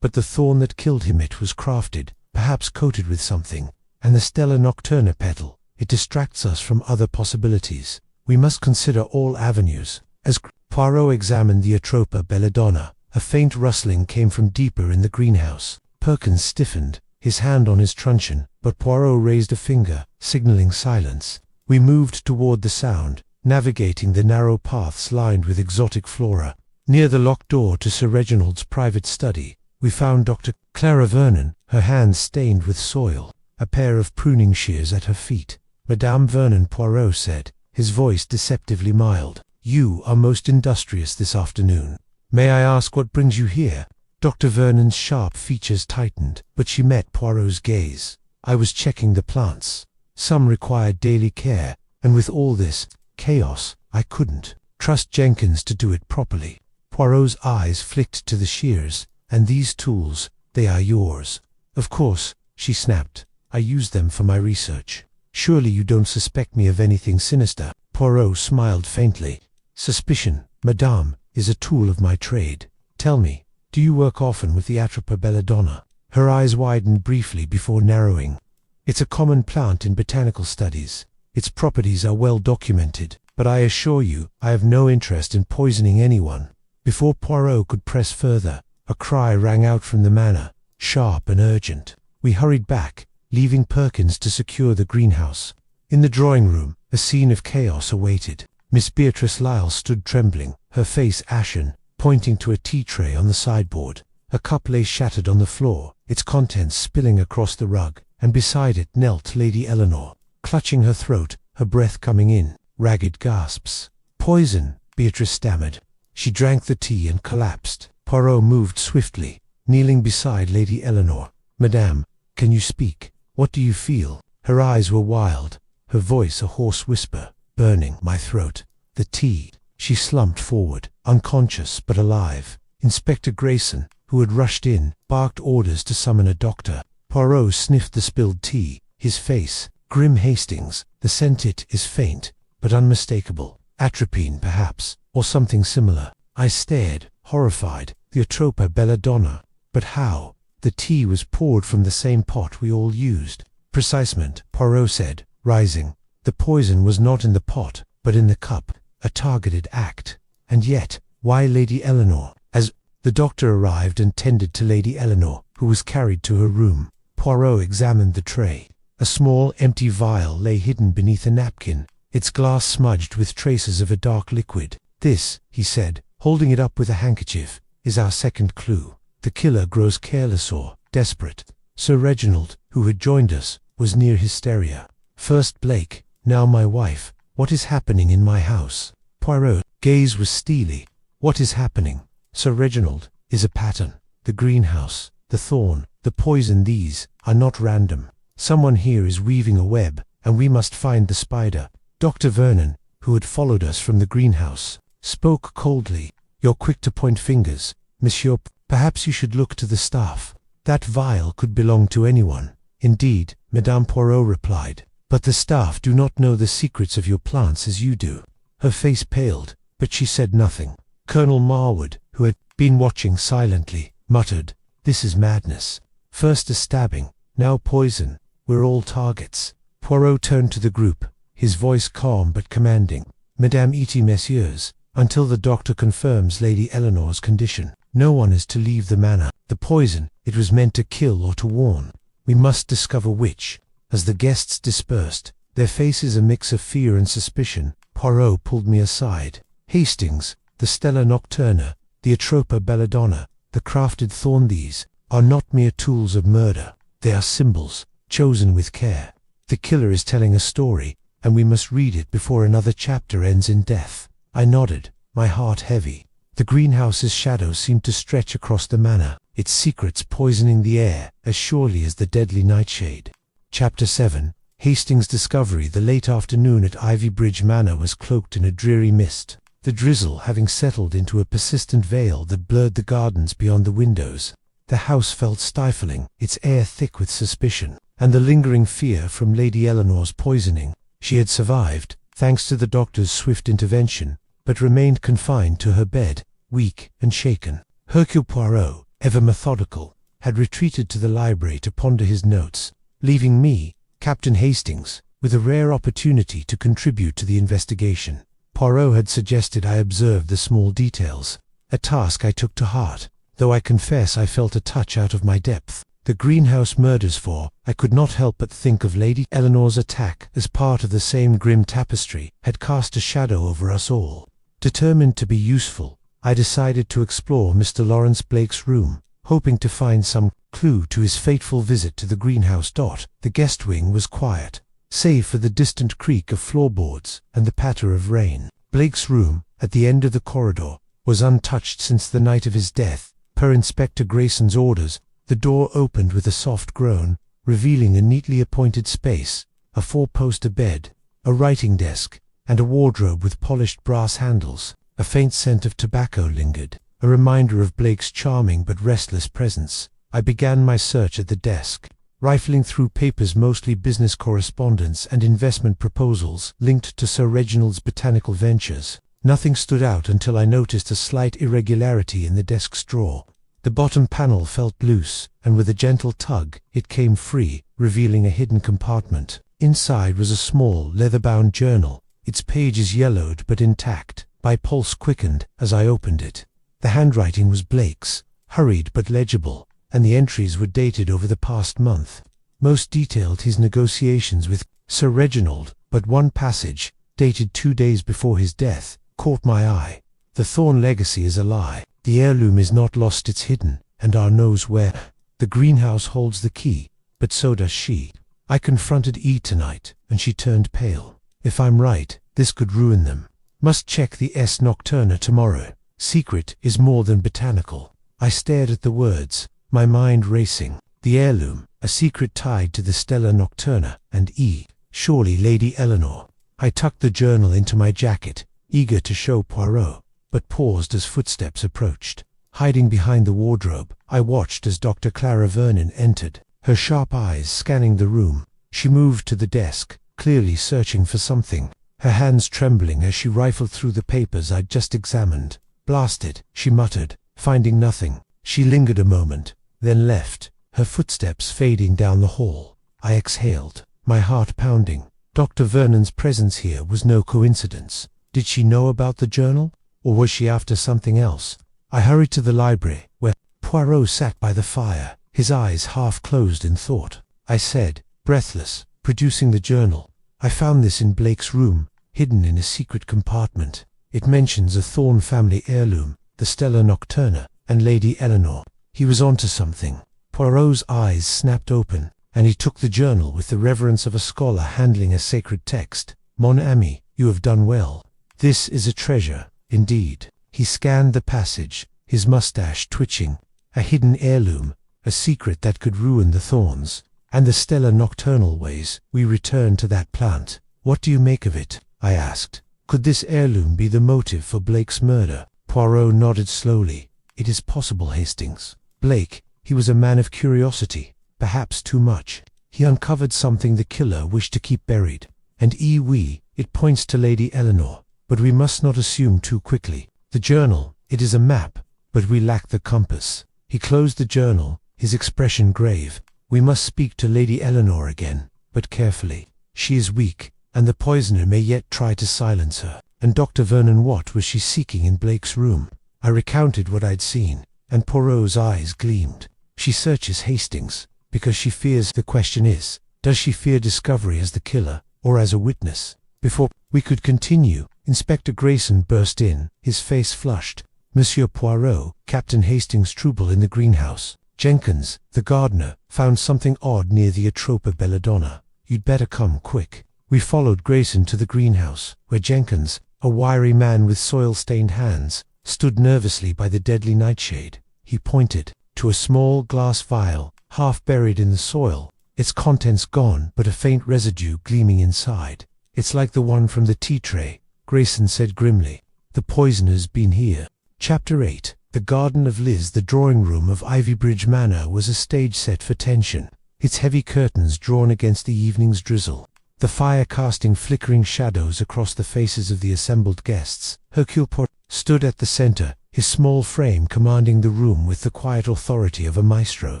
But the thorn that killed him, it was crafted, perhaps coated with something. And the Stella Nocturna petal, it distracts us from other possibilities. We must consider all avenues. As Poirot examined the Atropa belladonna, a faint rustling came from deeper in the greenhouse. Perkins stiffened, his hand on his truncheon, but Poirot raised a finger, signaling silence. We moved toward the sound, navigating the narrow paths lined with exotic flora. Near the locked door to Sir Reginald's private study, we found Dr. Clara Vernon, her hands stained with soil, a pair of pruning shears at her feet. Madame Vernon, Poirot said, his voice deceptively mild. You are most industrious this afternoon. May I ask what brings you here? Dr. Vernon's sharp features tightened, but she met Poirot's gaze. I was checking the plants. Some required daily care, and with all this chaos, I couldn't trust Jenkins to do it properly. Poirot's eyes flicked to the shears. And these tools, they are yours. Of course, she snapped. I use them for my research. Surely you don't suspect me of anything sinister? Poirot smiled faintly. Suspicion, madame, is a tool of my trade. Tell me, do you work often with the Atropa belladonna? Her eyes widened briefly before narrowing. It's a common plant in botanical studies. Its properties are well documented, but I assure you, I have no interest in poisoning anyone. Before Poirot could press further, a cry rang out from the manor, sharp and urgent. We hurried back, leaving Perkins to secure the greenhouse. In the drawing room, a scene of chaos awaited. Miss Beatrice Lyle stood trembling, her face ashen, pointing to a tea tray on the sideboard. A cup lay shattered on the floor, its contents spilling across the rug, and beside it knelt Lady Eleanor, clutching her throat, her breath coming in ragged gasps. "Poison," Beatrice stammered. She drank the tea and collapsed. Poirot moved swiftly, kneeling beside Lady Eleanor. "Madame, can you speak? What do you feel?" Her eyes were wild, her voice a hoarse whisper, burning my throat. "The tea." She slumped forward, unconscious but alive. Inspector Grayson, who had rushed in, barked orders to summon a doctor. Poirot sniffed the spilled tea, his face, grim. "Hastings, the scent it is faint, but unmistakable. Atropine, perhaps, or something similar." I stared, horrified. "The Atropa belladonna. But how?" "The tea was poured from the same pot we all used." "Precisement," Poirot said, rising. "The poison was not in the pot, but in the cup. A targeted act. And yet, why Lady Eleanor?" As the doctor arrived and tended to Lady Eleanor, who was carried to her room, Poirot examined the tray. A small empty vial lay hidden beneath a napkin, its glass smudged with traces of a dark liquid. "This," he said, holding it up with a handkerchief, "is our second clue. The killer grows careless or desperate." Sir Reginald, who had joined us, was near hysteria. "First Blake, now my wife. What is happening in my house?" Poirot's gaze was steely. "What is happening, Sir Reginald, is a pattern. The greenhouse, the thorn, the poison, these are not random. Someone here is weaving a web, and we must find the spider." Dr. Vernon, who had followed us from the greenhouse, spoke coldly. "You're quick to point fingers, Monsieur. Perhaps you should look to the staff. That vial could belong to anyone." "Indeed," Madame Poirot replied, "but the staff do not know the secrets of your plants as you do." Her face paled, but she said nothing. Colonel Marwood, who had been watching silently, muttered, "This is madness. First a stabbing, now poison. We're all targets." Poirot turned to the group, his voice calm but commanding. "Madame et messieurs, until the doctor confirms Lady Eleanor's condition, no one is to leave the manor. The poison, it was meant to kill or to warn. We must discover which." As the guests dispersed, their faces a mix of fear and suspicion, Poirot pulled me aside. "Hastings, the Stella Nocturna, the Atropa belladonna, the crafted thorn, these are not mere tools of murder. They are symbols, chosen with care. The killer is telling a story, and we must read it before another chapter ends in death." I nodded, my heart heavy. The greenhouse's shadow seemed to stretch across the manor, its secrets poisoning the air as surely as the deadly nightshade. Chapter 7. Hastings' discovery. The late afternoon at Ivybridge Manor was cloaked in a dreary mist, the drizzle having settled into a persistent veil that blurred the gardens beyond the windows. The house felt stifling, its air thick with suspicion, and the lingering fear from Lady Eleanor's poisoning. She had survived, thanks to the doctor's swift intervention, but remained confined to her bed, weak and shaken. Hercule Poirot, ever methodical, had retreated to the library to ponder his notes, leaving me, Captain Hastings, with a rare opportunity to contribute to the investigation. Poirot had suggested I observe the small details, a task I took to heart, though I confess I felt a touch out of my depth. The greenhouse murders, for I could not help but think of Lady Eleanor's attack as part of the same grim tapestry, had cast a shadow over us all. Determined to be useful, I decided to explore Mr. Lawrence Blake's room, hoping to find some clue to his fateful visit to the greenhouse. The guest wing was quiet, save for the distant creak of floorboards and the patter of rain. Blake's room, at the end of the corridor, was untouched since the night of his death. Per Inspector Grayson's orders, the door opened with a soft groan, revealing a neatly appointed space, a four-poster bed, a writing desk, and a wardrobe with polished brass handles. A faint scent of tobacco lingered, a reminder of Blake's charming but restless presence. I began my search at the desk, rifling through papers, mostly business correspondence and investment proposals linked to Sir Reginald's botanical ventures. Nothing stood out until I noticed a slight irregularity in the desk's drawer. The bottom panel felt loose, and with a gentle tug, it came free, revealing a hidden compartment. Inside was a small, leather-bound journal, its pages yellowed but intact. My pulse quickened as I opened it. The handwriting was Blake's, hurried but legible, and the entries were dated over the past month. Most detailed his negotiations with Sir Reginald, but one passage, dated 2 days before his death, caught my eye. The Thorn legacy is a lie. The heirloom is not lost, it's hidden, and our knows where. The greenhouse holds the key, but so does she. I confronted E tonight, and she turned pale. If I'm right, this could ruin them. Must check the S Nocturna tomorrow. Secret is more than botanical. I stared at the words, my mind racing. The heirloom, a secret tied to the Stella Nocturna, and E, surely Lady Eleanor. I tucked the journal into my jacket, eager to show Poirot, but paused as footsteps approached. Hiding behind the wardrobe, I watched as Dr. Clara Vernon entered, her sharp eyes scanning the room. She moved to the desk, clearly searching for something, her hands trembling as she rifled through the papers I'd just examined. "Blasted," she muttered, finding nothing. She lingered a moment, then left, her footsteps fading down the hall. I exhaled, my heart pounding. Dr. Vernon's presence here was no coincidence. Did she know about the journal, or was she after something else? I hurried to the library, where Poirot sat by the fire, his eyes half closed in thought. I said, breathless, producing the journal, "I found this in Blake's room, hidden in a secret compartment. It mentions a Thorn family heirloom, the Stella Nocturna, and Lady Eleanor." He was onto something. Poirot's eyes snapped open, and he took the journal with the reverence of a scholar handling a sacred text. "Mon ami, you have done well. This is a treasure, indeed." He scanned the passage, his mustache twitching. A hidden heirloom, a secret that could ruin the Thorns, and the Stella Nocturnal ways. We returned to that plant. "What do you make of it?" I asked. "Could this heirloom be the motive for Blake's murder?" Poirot nodded slowly. "It is possible, Hastings. Blake, he was a man of curiosity, perhaps too much. He uncovered something the killer wished to keep buried. And it points to Lady Eleanor, but we must not assume too quickly. The journal, it is a map, but we lack the compass." He closed the journal, his expression grave. "We must speak to Lady Eleanor again, but carefully. She is weak, and the poisoner may yet try to silence her. And Dr. Vernon, what was she seeking in Blake's room?" I recounted what I'd seen, and Poirot's eyes gleamed. "She searches Hastings, because she fears. The question is, does she fear discovery as the killer, or as a witness?" Before we could continue, Inspector Grayson burst in, his face flushed. "Monsieur Poirot, Captain Hastings' trouble in the greenhouse. Jenkins, the gardener, found something odd near the Atropa belladonna. You'd better come quick." We followed Grayson to the greenhouse, where Jenkins, a wiry man with soil-stained hands, stood nervously by the deadly nightshade. He pointed to a small glass vial, half buried in the soil, its contents gone but a faint residue gleaming inside. "It's like the one from the tea tray," Grayson said grimly. "The poisoner's been here." Chapter 8. The garden of Liz. The drawing-room of Ivybridge Manor was a stage set for tension, its heavy curtains drawn against the evening's drizzle, the fire casting flickering shadows across the faces of the assembled guests. Hercule Poirot stood at the center, his small frame commanding the room with the quiet authority of a maestro.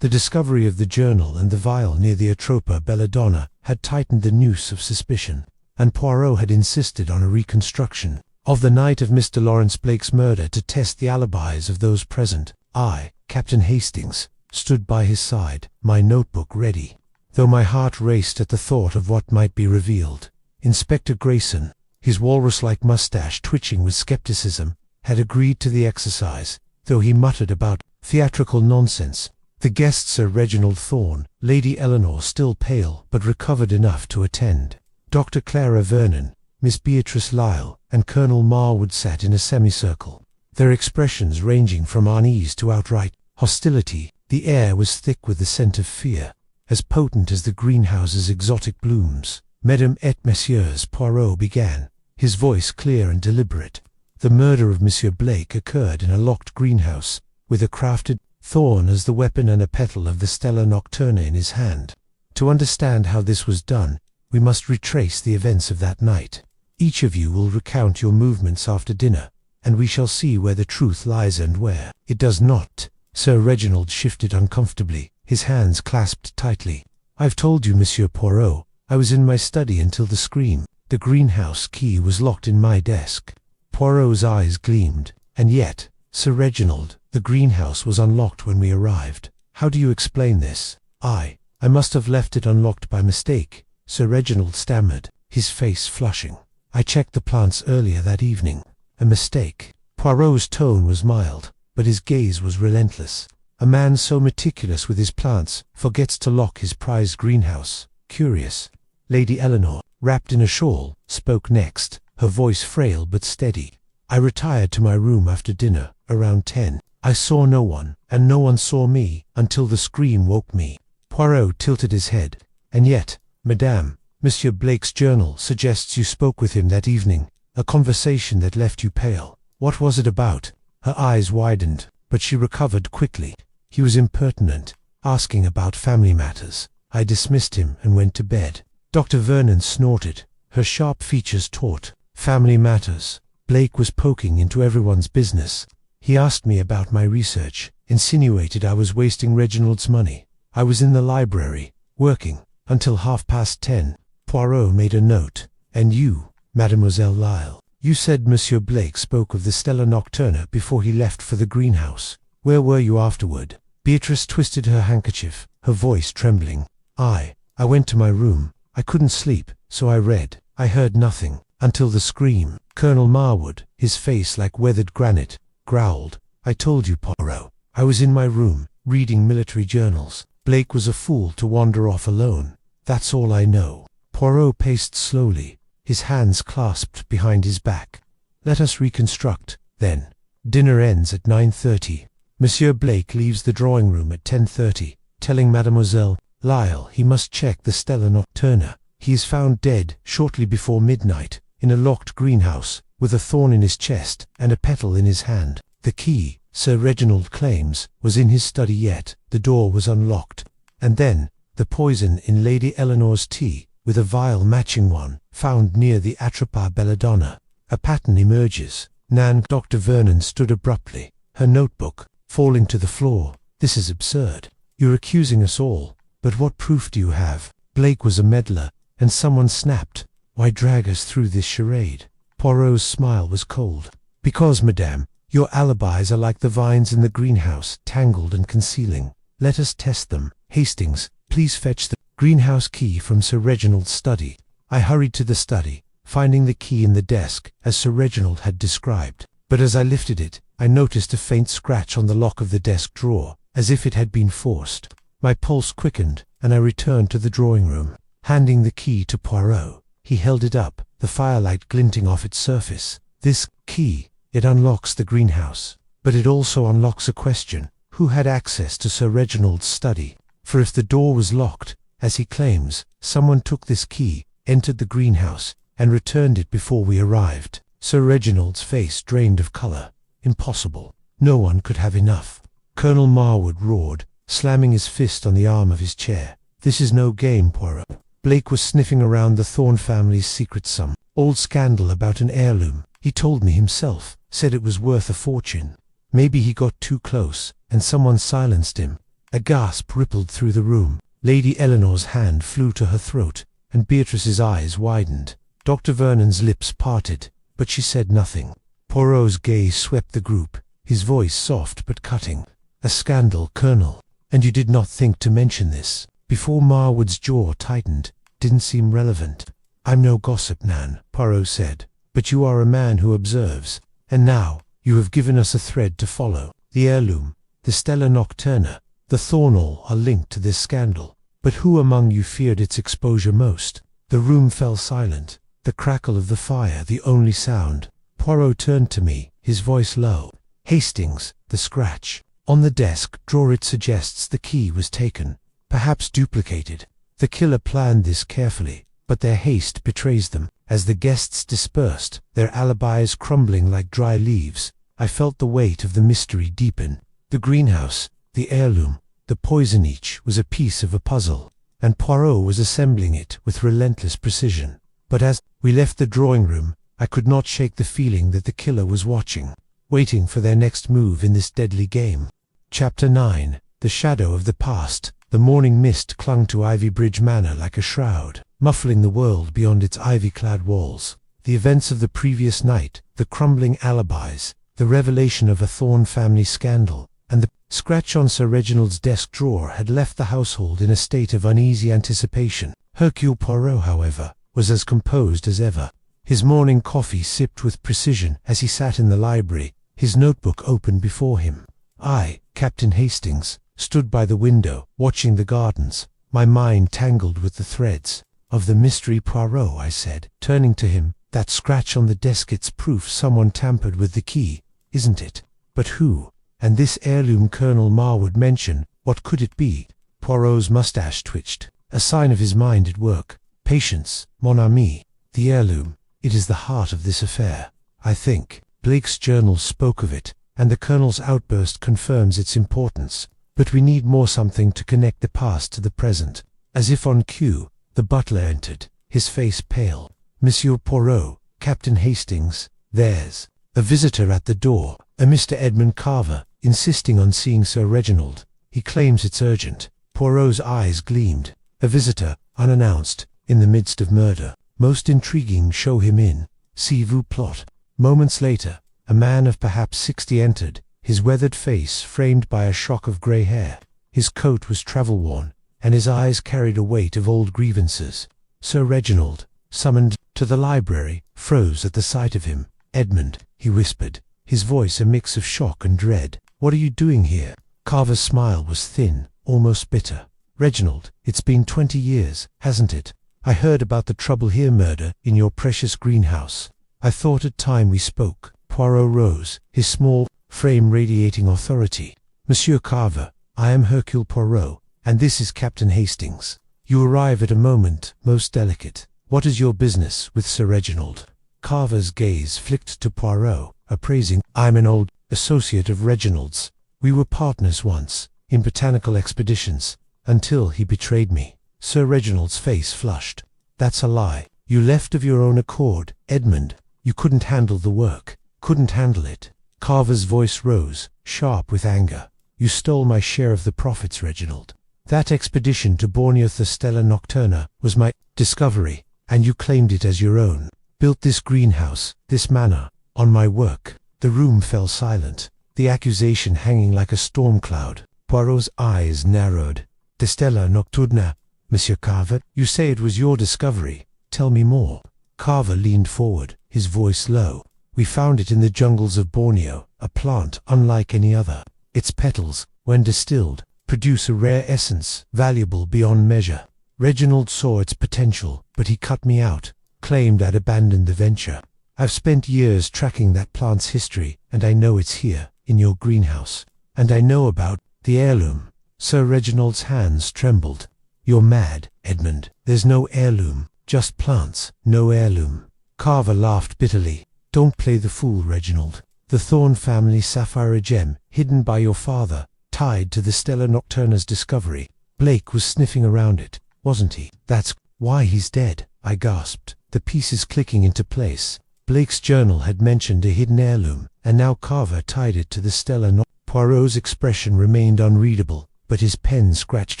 The discovery of the journal and the vial near the Atropa belladonna had tightened the noose of suspicion, and Poirot had insisted on a reconstruction of the night of Mr. Lawrence Blake's murder to test the alibis of those present. I, Captain Hastings, stood by his side, my notebook ready, though my heart raced at the thought of what might be revealed. Inspector Grayson, his walrus-like mustache twitching with skepticism, had agreed to the exercise, though he muttered about theatrical nonsense. The guests, Sir Reginald Thorn, Lady Eleanor, still pale but recovered enough to attend, Dr. Clara Vernon, Miss Beatrice Lyle, and Colonel Marwood sat in a semicircle, their expressions ranging from unease to outright hostility. The air was thick with the scent of fear, as potent as the greenhouse's exotic blooms. "Mesdames et messieurs," Poirot began, his voice clear and deliberate. "The murder of Monsieur Blake occurred in a locked greenhouse, with a crafted thorn as the weapon and a petal of the Stella Nocturna in his hand. To understand how this was done, we must retrace the events of that night. Each of you will recount your movements after dinner, and we shall see where the truth lies and where it does not." Sir Reginald shifted uncomfortably, his hands clasped tightly. "I've told you, Monsieur Poirot, I was in my study until the scream. The greenhouse key was locked in my desk." Poirot's eyes gleamed. "And yet," Sir Reginald, the greenhouse was unlocked when we arrived. How do you explain this? I must have left it unlocked by mistake, Sir Reginald stammered, his face flushing. I checked the plants earlier that evening. A mistake. Poirot's tone was mild, but his gaze was relentless. A man so meticulous with his plants forgets to lock his prized greenhouse. Curious. Lady Eleanor, wrapped in a shawl, spoke next, her voice frail but steady. I retired to my room after dinner, around 10. I saw no one, and no one saw me, until the scream woke me. Poirot tilted his head. And yet, Madame, Monsieur Blake's journal suggests you spoke with him that evening, a conversation that left you pale. What was it about? Her eyes widened, but she recovered quickly. He was impertinent, asking about family matters. I dismissed him and went to bed. Dr. Vernon snorted, her sharp features taut. Family matters. Blake was poking into everyone's business. He asked me about my research, insinuated I was wasting Reginald's money. I was in the library, working, until 10:30. Poirot made a note. And you, Mademoiselle Lyle, you said Monsieur Blake spoke of the Stella Nocturna before he left for the greenhouse. Where were you afterward? Beatrice twisted her handkerchief, her voice trembling. I went to my room. I couldn't sleep, so I read. I heard nothing, until the scream. Colonel Marwood, his face like weathered granite, growled. I told you, Poirot. I was in my room, reading military journals. Blake was a fool to wander off alone. That's all I know. Poirot paced slowly, his hands clasped behind his back. Let us reconstruct, then. Dinner ends at 9:30. Monsieur Blake leaves the drawing-room at 10:30, telling Mademoiselle Lyle he must check the Stella Nocturna. He is found dead shortly before midnight, in a locked greenhouse, with a thorn in his chest and a petal in his hand. The key, Sir Reginald claims, was in his study yet. The door was unlocked. And then, the poison in Lady Eleanor's tea, with a vial matching one, found near the Atropa Belladonna. A pattern emerges. Dr. Vernon stood abruptly, her notebook falling to the floor. This is absurd. You're accusing us all, but what proof do you have? Blake was a meddler, and someone snapped. Why drag us through this charade? Poirot's smile was cold. Because, madame, your alibis are like the vines in the greenhouse, tangled and concealing. Let us test them. Hastings, please fetch the greenhouse key from Sir Reginald's study. I hurried to the study, finding the key in the desk, as Sir Reginald had described. But as I lifted it, I noticed a faint scratch on the lock of the desk drawer, as if it had been forced. My pulse quickened, and I returned to the drawing-room. Handing the key to Poirot, he held it up, the firelight glinting off its surface. This key, it unlocks the greenhouse. But it also unlocks a question. Who had access to Sir Reginald's study? For if the door was locked, as he claims, someone took this key, entered the greenhouse, and returned it before we arrived. Sir Reginald's face drained of colour. Impossible. No one could have enough. Colonel Marwood roared, slamming his fist on the arm of his chair. This is no game, Poirot. Blake was sniffing around the Thorne family's secret some old scandal about an heirloom. He told me himself, said it was worth a fortune. Maybe he got too close, and someone silenced him. A gasp rippled through the room. Lady Eleanor's hand flew to her throat, and Beatrice's eyes widened. Dr. Vernon's lips parted, but she said nothing. Poirot's gaze swept the group, his voice soft but cutting. A scandal, Colonel. And you did not think to mention this. Before Marwood's jaw tightened, didn't seem relevant. I'm no gossip, Nan, Poirot said, but you are a man who observes. And now, you have given us a thread to follow. The heirloom, the Stella Nocturna, the Thorne all are linked to this scandal. But who among you feared its exposure most? The room fell silent, the crackle of the fire the only sound. Poirot turned to me, his voice low. Hastings, the scratch. On the desk drawer it suggests the key was taken, perhaps duplicated. The killer planned this carefully, but their haste betrays them. As the guests dispersed, their alibis crumbling like dry leaves, I felt the weight of the mystery deepen. The greenhouse, the heirloom, the poison each was a piece of a puzzle, and Poirot was assembling it with relentless precision. But as we left the drawing-room, I could not shake the feeling that the killer was watching, waiting for their next move in this deadly game. Chapter 9. The shadow of the past. The morning mist clung to Ivybridge Manor like a shroud, muffling the world beyond its ivy-clad walls. The events of the previous night, the crumbling alibis, the revelation of a Thorne family scandal, and the scratch on Sir Reginald's desk drawer had left the household in a state of uneasy anticipation. Hercule Poirot, however, was as composed as ever. His morning coffee sipped with precision as he sat in the library, his notebook open before him. I, Captain Hastings, stood by the window, watching the gardens, my mind tangled with the threads of the mystery. Poirot, I said, turning to him, that scratch on the desk, it's proof someone tampered with the key, isn't it? But who? And this heirloom Colonel Marwood mentioned, what could it be? Poirot's moustache twitched, a sign of his mind at work. Patience, mon ami. The heirloom, it is the heart of this affair. I think Blake's journal spoke of it, and the Colonel's outburst confirms its importance. But we need more, something to connect the past to the present. As if on cue, the butler entered, his face pale. Monsieur Poirot, Captain Hastings, there's a visitor at the door, a Mr. Edmund Carver, insisting on seeing Sir Reginald. He claims it's urgent. Poirot's eyes gleamed. A visitor, unannounced, in the midst of murder. Most intriguing, show him in. Si vous plot. Moments later, a man of perhaps 60 entered, his weathered face framed by a shock of grey hair. His coat was travel-worn, and his eyes carried a weight of old grievances. Sir Reginald, summoned to the library, froze at the sight of him. Edmund, he whispered, his voice a mix of shock and dread. What are you doing here? Carver's smile was thin, almost bitter. Reginald, it's been 20 years, hasn't it? I heard about the trouble here, murder in your precious greenhouse. I thought it time we spoke. Poirot rose, his small frame radiating authority. Monsieur Carver, I am Hercule Poirot, and this is Captain Hastings. You arrive at a moment most delicate. What is your business with Sir Reginald? Carver's gaze flicked to Poirot, appraising. I'm an old associate of Reginald's. We were partners once, in botanical expeditions, until he betrayed me. Sir Reginald's face flushed. That's a lie. You left of your own accord, Edmund. You couldn't handle the work. Couldn't handle it. Carver's voice rose, sharp with anger. You stole my share of the profits, Reginald. That expedition to Borneo, the Stella Nocturna, was my discovery, and you claimed it as your own. Built this greenhouse, this manor, on my work. The room fell silent, the accusation hanging like a storm cloud. Poirot's eyes narrowed. The Stella Nocturna, Monsieur Carver, you say it was your discovery. Tell me more. Carver leaned forward, his voice low. We found it in the jungles of Borneo, a plant unlike any other. Its petals, when distilled, produce a rare essence, valuable beyond measure. Reginald saw its potential, but he cut me out, claimed I'd abandoned the venture. I've spent years tracking that plant's history, and I know it's here, in your greenhouse. And I know about the heirloom. Sir Reginald's hands trembled. You're mad, Edmund. There's no heirloom, just plants, no heirloom. Carver laughed bitterly. Don't play the fool, Reginald. The Thorne family sapphire gem, hidden by your father, tied to the Stella Nocturna's discovery. Blake was sniffing around it, wasn't he? That's why he's dead, I gasped, the pieces clicking into place. Blake's journal had mentioned a hidden heirloom, and now Carver tied it to the Stella Nocturna. Poirot's expression remained unreadable, but his pen scratched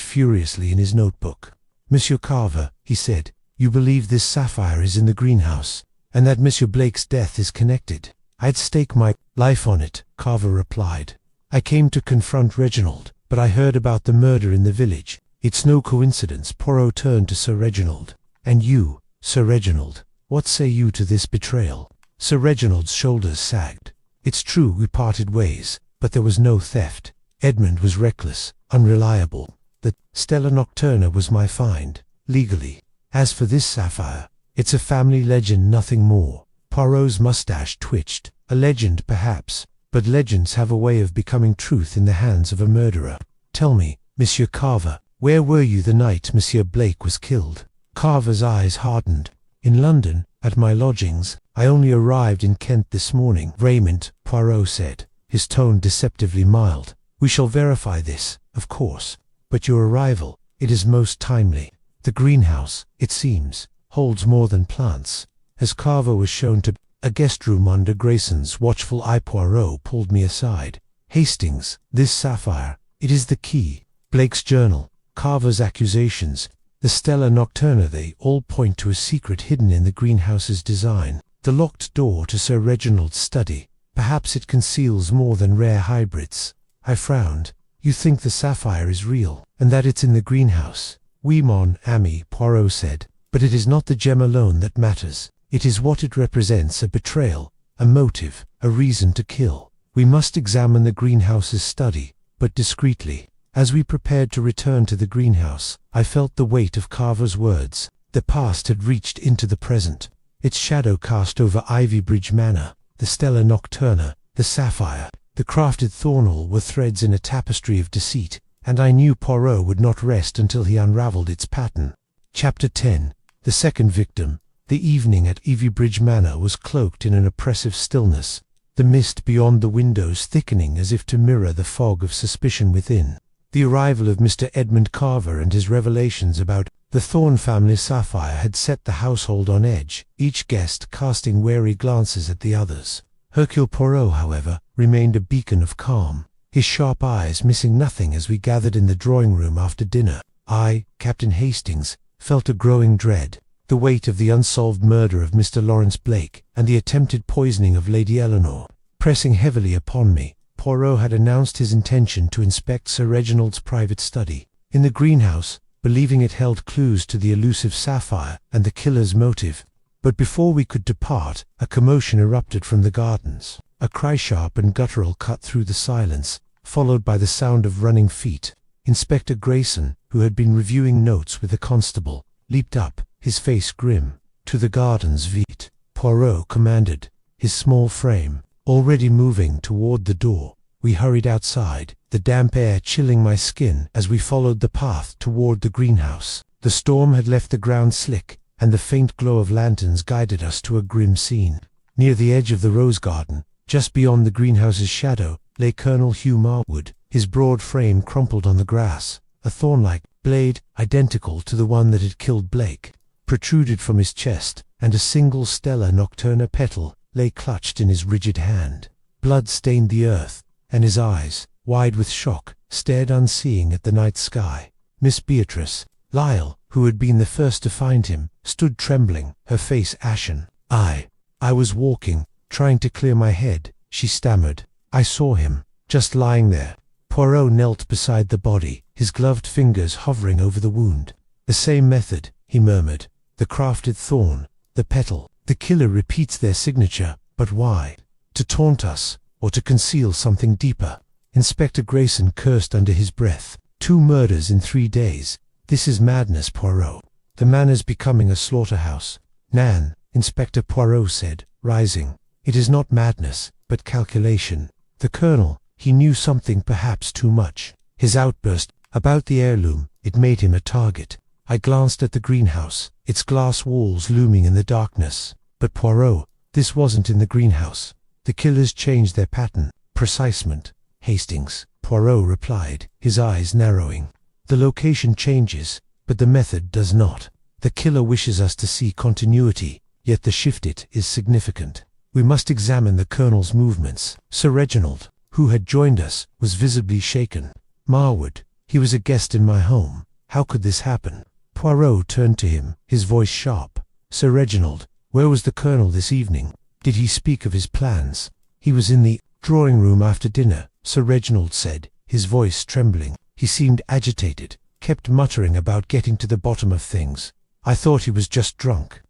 furiously in his notebook. Monsieur Carver, he said, you believe this sapphire is in the greenhouse, and that Monsieur Blake's death is connected. I'd stake my life on it, Carver replied. I came to confront Reginald, but I heard about the murder in the village. It's no coincidence. Poirot turned to Sir Reginald. And you, Sir Reginald, what say you to this betrayal? Sir Reginald's shoulders sagged. It's true we parted ways, but there was no theft. Edmund was reckless, unreliable. The Stella Nocturna was my find, legally. As for this sapphire, it's a family legend, nothing more. Poirot's moustache twitched. A legend, perhaps, but legends have a way of becoming truth in the hands of a murderer. Tell me, Monsieur Carver, where were you the night Monsieur Blake was killed? Carver's eyes hardened. In London, at my lodgings. I only arrived in Kent this morning. Raymond, Poirot said, his tone deceptively mild. We shall verify this, of course, but your arrival, it is most timely. The greenhouse, it seems, holds more than plants. As Carver was shown to a guest room under Grayson's watchful eye, Poirot pulled me aside. Hastings, this sapphire, it is the key. Blake's journal, Carver's accusations, the Stella Nocturna, they all point to a secret hidden in the greenhouse's design. The locked door to Sir Reginald's study, Perhaps it conceals more than rare hybrids. I frowned. You think the sapphire is real, and that it's in the greenhouse? Oui, mon ami, Poirot said. But it is not the gem alone that matters. It is what it represents: a betrayal, a motive, a reason to kill. We must examine the greenhouse's study, but discreetly. As we prepared to return to the greenhouse, I felt the weight of Carver's words. The past had reached into the present. Its shadow cast over Ivybridge Manor, the stella nocturna, the sapphire, the crafted thornel were threads in a tapestry of deceit, and I knew Poirot would not rest until he unravelled its pattern. Chapter 10. The second victim. The evening at Ivybridge Manor was cloaked in an oppressive stillness, the mist beyond the windows thickening as if to mirror the fog of suspicion within. The arrival of Mr. Edmund Carver and his revelations about the Thorn family sapphire had set the household on edge, each guest casting wary glances at the others. Hercule Poirot, however, remained a beacon of calm, his sharp eyes missing nothing as we gathered in the drawing-room after dinner. I, Captain Hastings, felt a growing dread. The weight of the unsolved murder of Mr. Lawrence Blake and the attempted poisoning of Lady Eleanor pressing heavily upon me. Poirot had announced his intention to inspect Sir Reginald's private study in the greenhouse, believing it held clues to the elusive sapphire and the killer's motive. But before we could depart, a commotion erupted from the gardens. A cry, sharp and guttural, cut through the silence, followed by the sound of running feet. Inspector Grayson, who had been reviewing notes with the constable, leaped up, his face grim. "To the gardens, vite," Poirot commanded, his small frame already moving toward the door. We hurried outside, the damp air chilling my skin as we followed the path toward the greenhouse. The storm had left the ground slick, and the faint glow of lanterns guided us to a grim scene. Near the edge of the rose garden, just beyond the greenhouse's shadow, lay Colonel Hugh Marwood, his broad frame crumpled on the grass. A thorn-like blade, identical to the one that had killed Blake, protruded from his chest, and a single stella nocturna petal lay clutched in his rigid hand. Blood stained the earth, and his eyes, wide with shock, stared unseeing at the night sky. Miss Beatrice Lyle, who had been the first to find him, stood trembling, her face ashen. I was walking, trying to clear my head," she stammered. "I saw him, just lying there." Poirot knelt beside the body, his gloved fingers hovering over the wound. "The same method," he murmured. "The crafted thorn, the petal. The killer repeats their signature, but why? To taunt us, or to conceal something deeper?" Inspector Grayson cursed under his breath. "2 murders in 3 days. This is madness, Poirot. The manor's becoming a slaughterhouse." "Nan," Inspector Poirot said, rising. "It is not madness, but calculation." The colonel, he knew something, perhaps too much. His outburst about the heirloom, it made him a target. I glanced at the greenhouse, its glass walls looming in the darkness. But Poirot, this wasn't in the greenhouse. The killers changed their pattern. "Precisement, Hastings," Poirot replied, his eyes narrowing. "The location changes, but the method does not. The killer wishes us to see continuity, yet the shift it is significant. We must examine the colonel's movements." Sir Reginald, who had joined us, was visibly shaken. "Marwood, he was a guest in my home. How could this happen?" Poirot turned to him, his voice sharp. "Sir Reginald, where was the colonel this evening? Did he speak of his plans?" "He was in the drawing-room after dinner," Sir Reginald said, his voice trembling. "He seemed agitated, kept muttering about getting to the bottom of things. I thought he was just drunk."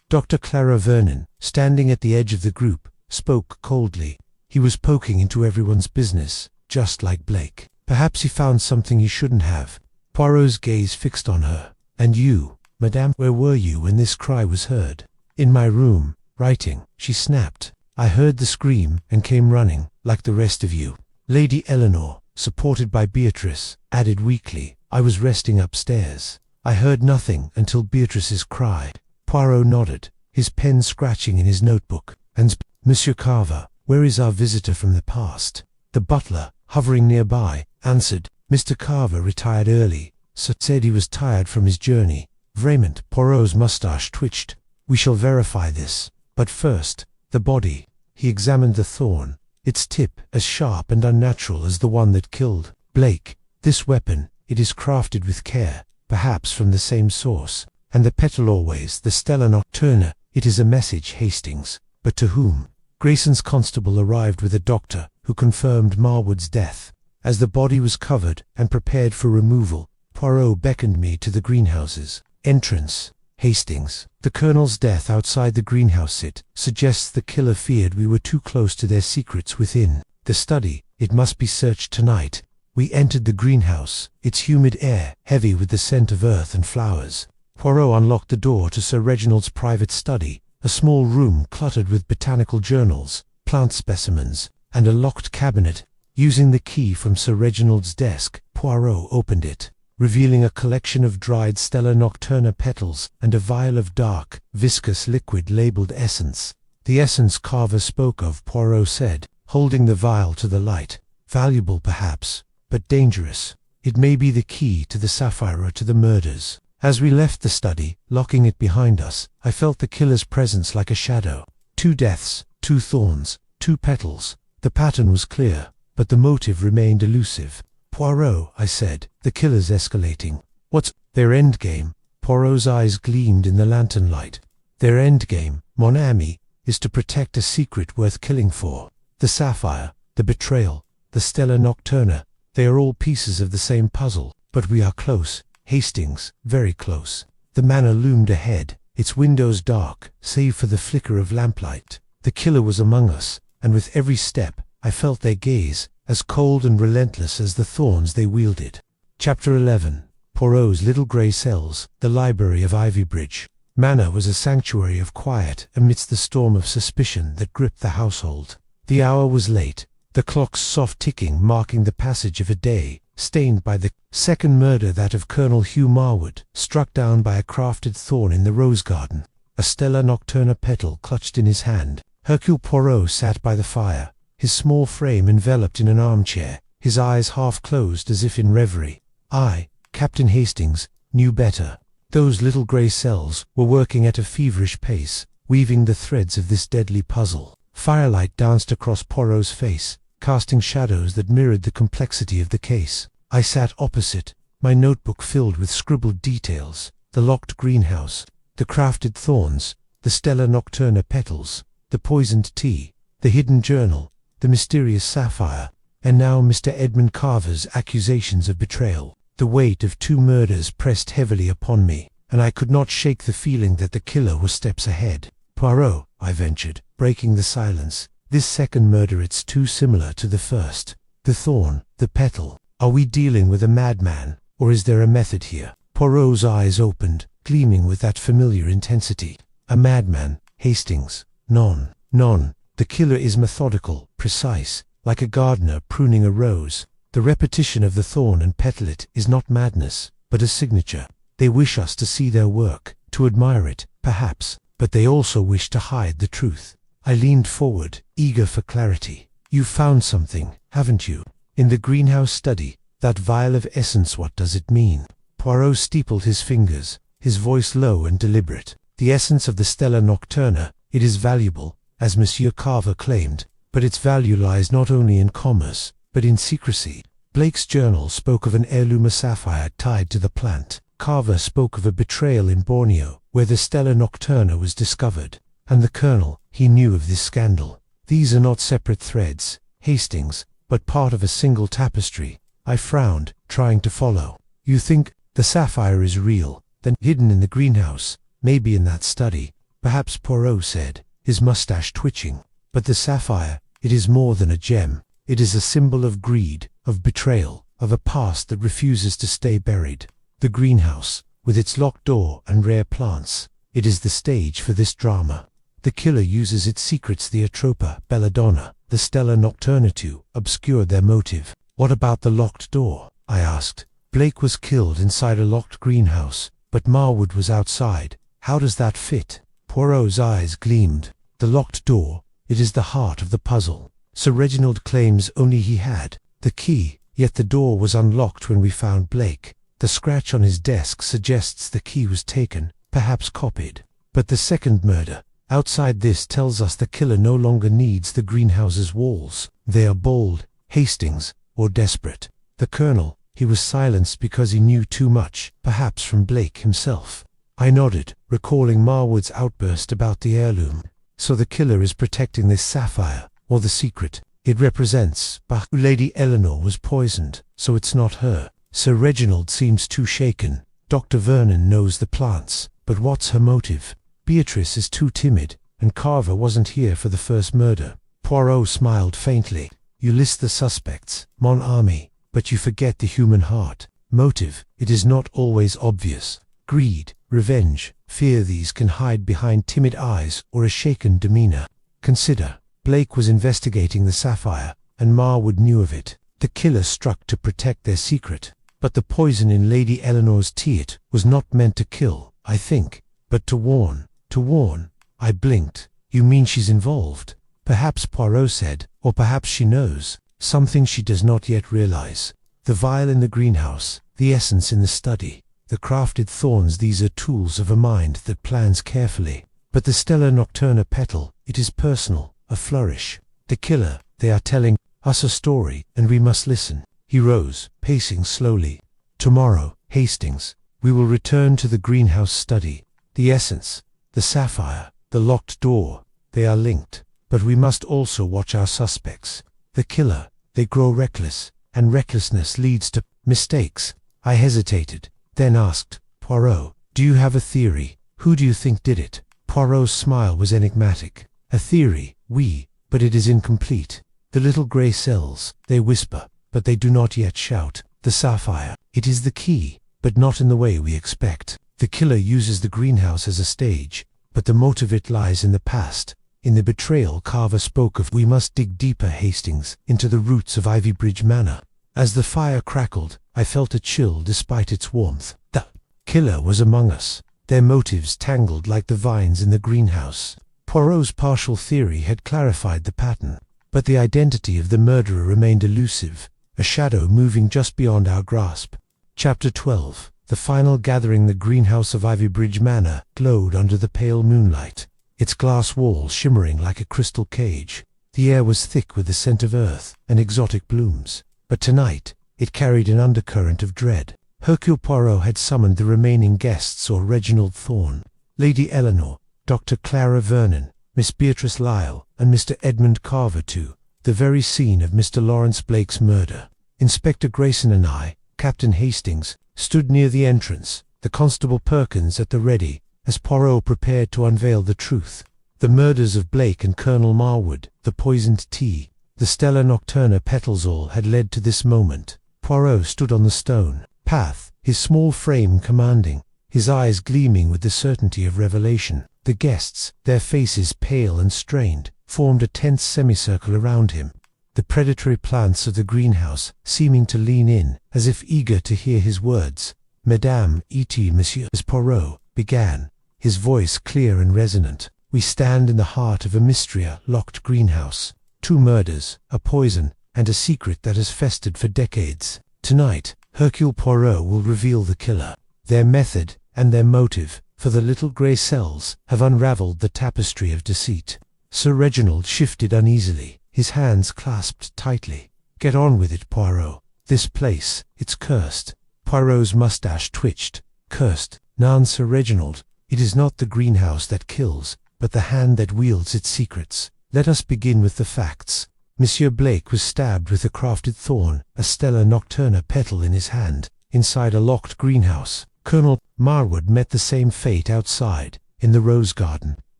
Dr. Clara Vernon, standing at the edge of the group, spoke coldly. "He was poking into everyone's business, just like Blake. Perhaps he found something he shouldn't have." Poirot's gaze fixed on her. "And you, madame, where were you when this cry was heard?" "In my room, writing," she snapped. "I heard the scream and came running, like the rest of you." Lady Eleanor, supported by Beatrice, added weakly, "I was resting upstairs. I heard nothing until Beatrice's cry." Poirot nodded, his pen scratching in his notebook. "And Monsieur Carver, where is our visitor from the past?" The butler, hovering nearby, answered, "Mr. Carver retired early, said he was tired from his journey." Vraiment, Poirot's moustache twitched. "We shall verify this. But first, the body." He examined the thorn, its tip as sharp and unnatural as the one that killed Blake. "This weapon, it is crafted with care, perhaps from the same source. And the petal always, the stella nocturna. It is a message, Hastings. But to whom?" Grayson's constable arrived with a doctor, who confirmed Marwood's death. As the body was covered and prepared for removal, Poirot beckoned me to the greenhouses. Entrance, Hastings. The Colonel's death outside the greenhouse suggests the killer feared we were too close to their secrets within. The study, it must be searched tonight. We entered the greenhouse, its humid air heavy with the scent of earth and flowers. Poirot unlocked the door to Sir Reginald's private study, a small room cluttered with botanical journals, plant specimens, and a locked cabinet. Using the key from Sir Reginald's desk, Poirot opened it, revealing a collection of dried Stella nocturna petals and a vial of dark, viscous liquid labeled essence. The essence Carver spoke of, Poirot said, holding the vial to the light. Valuable perhaps, but dangerous. It may be the key to the sapphire or to the murders. As we left the study, locking it behind us, I felt the killer's presence like a shadow. 2 deaths, 2 thorns, 2 petals. The pattern was clear, but the motive remained elusive. Poirot, I said, the killer's escalating. What's their endgame? Poirot's eyes gleamed in the lantern light. Their endgame, mon ami, is to protect a secret worth killing for. The sapphire, the betrayal, the Stella nocturna, they are all pieces of the same puzzle. But we are close, Hastings, very close. The manor loomed ahead, its windows dark, save for the flicker of lamplight. The killer was among us, and with every step, I felt their gaze, as cold and relentless as the thorns they wielded. Chapter 11. Poirot's Little Grey Cells, the Library of Ivybridge Manor was a sanctuary of quiet amidst the storm of suspicion that gripped the household. The hour was late, the clock's soft ticking marking the passage of a day, stained by the second murder, that of Colonel Hugh Marwood, struck down by a crafted thorn in the rose garden. A Stella nocturna petal clutched in his hand. Hercule Poirot sat by the fire, his small frame enveloped in an armchair, his eyes half closed as if in reverie. I, Captain Hastings, knew better. Those little grey cells were working at a feverish pace, weaving the threads of this deadly puzzle. Firelight danced across Poirot's face, casting shadows that mirrored the complexity of the case. I sat opposite, my notebook filled with scribbled details: the locked greenhouse, the crafted thorns, the Stella nocturna petals, the poisoned tea, the hidden journal, the mysterious sapphire, and now Mr. Edmund Carver's accusations of betrayal. The weight of 2 murders pressed heavily upon me, and I could not shake the feeling that the killer was steps ahead. Poirot, I ventured, breaking the silence, this second murder, it's too similar to the first. The thorn, the petal. Are we dealing with a madman, or is there a method here? Poirot's eyes opened, gleaming with that familiar intensity. A madman, Hastings. None. The killer is methodical, precise, like a gardener pruning a rose. The repetition of the thorn and petalet is not madness, but a signature. They wish us to see their work, to admire it, perhaps, but they also wish to hide the truth. I leaned forward, eager for clarity. You've found something, haven't you? In the greenhouse study, that vial of essence, what does it mean? Poirot steepled his fingers, his voice low and deliberate. The essence of the Stella nocturna, it is valuable, as Monsieur Carver claimed, but its value lies not only in commerce, but in secrecy. Blake's journal spoke of an heirloom sapphire tied to the plant. Carver spoke of a betrayal in Borneo, where the Stella nocturna was discovered. And the Colonel, he knew of this scandal. These are not separate threads, Hastings, but part of a single tapestry. I frowned, trying to follow. You think the sapphire is real, then hidden in the greenhouse, maybe in that study? Perhaps, Poirot said, his mustache twitching. But the sapphire, it is more than a gem. It is a symbol of greed, of betrayal, of a past that refuses to stay buried. The greenhouse, with its locked door and rare plants, it is the stage for this drama. The killer uses its secrets, the atropa, belladonna, the Stella nocturna, to obscure their motive. What about the locked door? I asked. Blake was killed inside a locked greenhouse, but Marwood was outside. How does that fit? Poirot's eyes gleamed. The locked door, it is the heart of the puzzle. Sir Reginald claims only he had the key, yet the door was unlocked when we found Blake. The scratch on his desk suggests the key was taken, perhaps copied. But the second murder, outside this, tells us the killer no longer needs the greenhouse's walls. They are bold, Hastings, or desperate. The Colonel, he was silenced because he knew too much, perhaps from Blake himself. I nodded, recalling Marwood's outburst about the heirloom. So the killer is protecting this sapphire, or the secret it represents. But Lady Eleanor was poisoned, so it's not her. Sir Reginald seems too shaken. Dr. Vernon knows the plants, but what's her motive? Beatrice is too timid, and Carver wasn't here for the first murder. Poirot smiled faintly. You list the suspects, mon ami, but you forget the human heart. Motive, it is not always obvious. Greed, revenge, fear, these can hide behind timid eyes or a shaken demeanor. Consider, Blake was investigating the sapphire, and Marwood knew of it. The killer struck to protect their secret. But the poison in Lady Eleanor's tea, it was not meant to kill, I think, but to warn. To warn. I blinked. You mean she's involved? Perhaps, Poirot said, or perhaps she knows something she does not yet realize. The vial in the greenhouse, the essence in the study, the crafted thorns, these are tools of a mind that plans carefully. But the Stella Nocturna petal, it is personal, a flourish. The killer, they are telling us a story, and we must listen. He rose, pacing slowly. Tomorrow, Hastings, we will return to the greenhouse study. The essence, the sapphire, the locked door, they are linked. But we must also watch our suspects. The killer, they grow reckless, and recklessness leads to mistakes. I hesitated, then asked, Poirot, do you have a theory? Who do you think did it? Poirot's smile was enigmatic. A theory, oui, but it is incomplete. The little grey cells, they whisper, but they do not yet shout. The sapphire, it is the key, but not in the way we expect. The killer uses the greenhouse as a stage, but the motive it lies in the past. In the betrayal Carver spoke of, we must dig deeper, Hastings, into the roots of Ivybridge Manor. As the fire crackled, I felt a chill despite its warmth. The killer was among us, their motives tangled like the vines in the greenhouse. Poirot's partial theory had clarified the pattern, but the identity of the murderer remained elusive, a shadow moving just beyond our grasp. Chapter 12. The final gathering. The greenhouse of Ivybridge Manor glowed under the pale moonlight, its glass walls shimmering like a crystal cage. The air was thick with the scent of earth and exotic blooms, but tonight it carried an undercurrent of dread. Hercule Poirot had summoned the remaining guests, or Reginald Thorne, Lady Eleanor, Dr. Clara Vernon, Miss Beatrice Lyle, and Mr. Edmund Carver to the very scene of Mr. Lawrence Blake's murder. Inspector Grayson and I, Captain Hastings, stood near the entrance, the Constable Perkins at the ready, as Poirot prepared to unveil the truth. The murders of Blake and Colonel Marwood, the poisoned tea, the Stella Nocturna petals, all had led to this moment. Poirot stood on the stone path, his small frame commanding, his eyes gleaming with the certainty of revelation. The guests, their faces pale and strained, formed a tense semicircle around him, the predatory plants of the greenhouse seeming to lean in, as if eager to hear his words. Madame, et monsieur, as Poirot began, his voice clear and resonant. We stand in the heart of a mystery-locked greenhouse. 2 murders, a poison, and a secret that has festered for decades. Tonight, Hercule Poirot will reveal the killer, their method, and their motive, for the little grey cells have unravelled the tapestry of deceit. Sir Reginald shifted uneasily, his hands clasped tightly. Get on with it, Poirot. This place, it's cursed. Poirot's moustache twitched. Cursed? Nan, Sir Reginald, it is not the greenhouse that kills, but the hand that wields its secrets. Let us begin with the facts. Monsieur Blake was stabbed with a crafted thorn, a Stella Nocturna petal in his hand, inside a locked greenhouse. Colonel Marwood met the same fate outside, in the rose garden.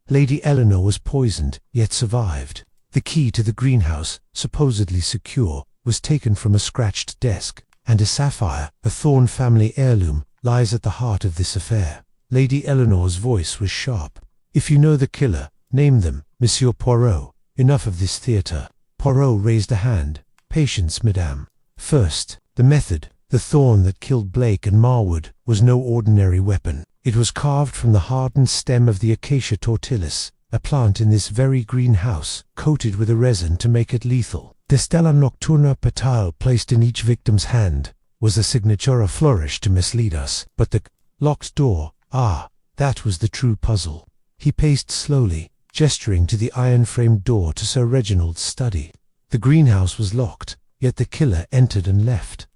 Lady Eleanor was poisoned, yet survived. The key to the greenhouse, supposedly secure, was taken from a scratched desk, and a sapphire, a Thorne family heirloom, lies at the heart of this affair. Lady Eleanor's voice was sharp. If you know the killer, name them, Monsieur Poirot. Enough of this theatre. Poirot raised a hand. Patience, madame. First, the method. The thorn that killed Blake and Marwood was no ordinary weapon. It was carved from the hardened stem of the Acacia tortilis, a plant in this very greenhouse, coated with a resin to make it lethal. The Stella Nocturna petal placed in each victim's hand was a signature, a flourish to mislead us. But the locked door, that was the true puzzle. He paced slowly, gesturing to the iron-framed door to Sir Reginald's study. The greenhouse was locked, yet the killer entered and left.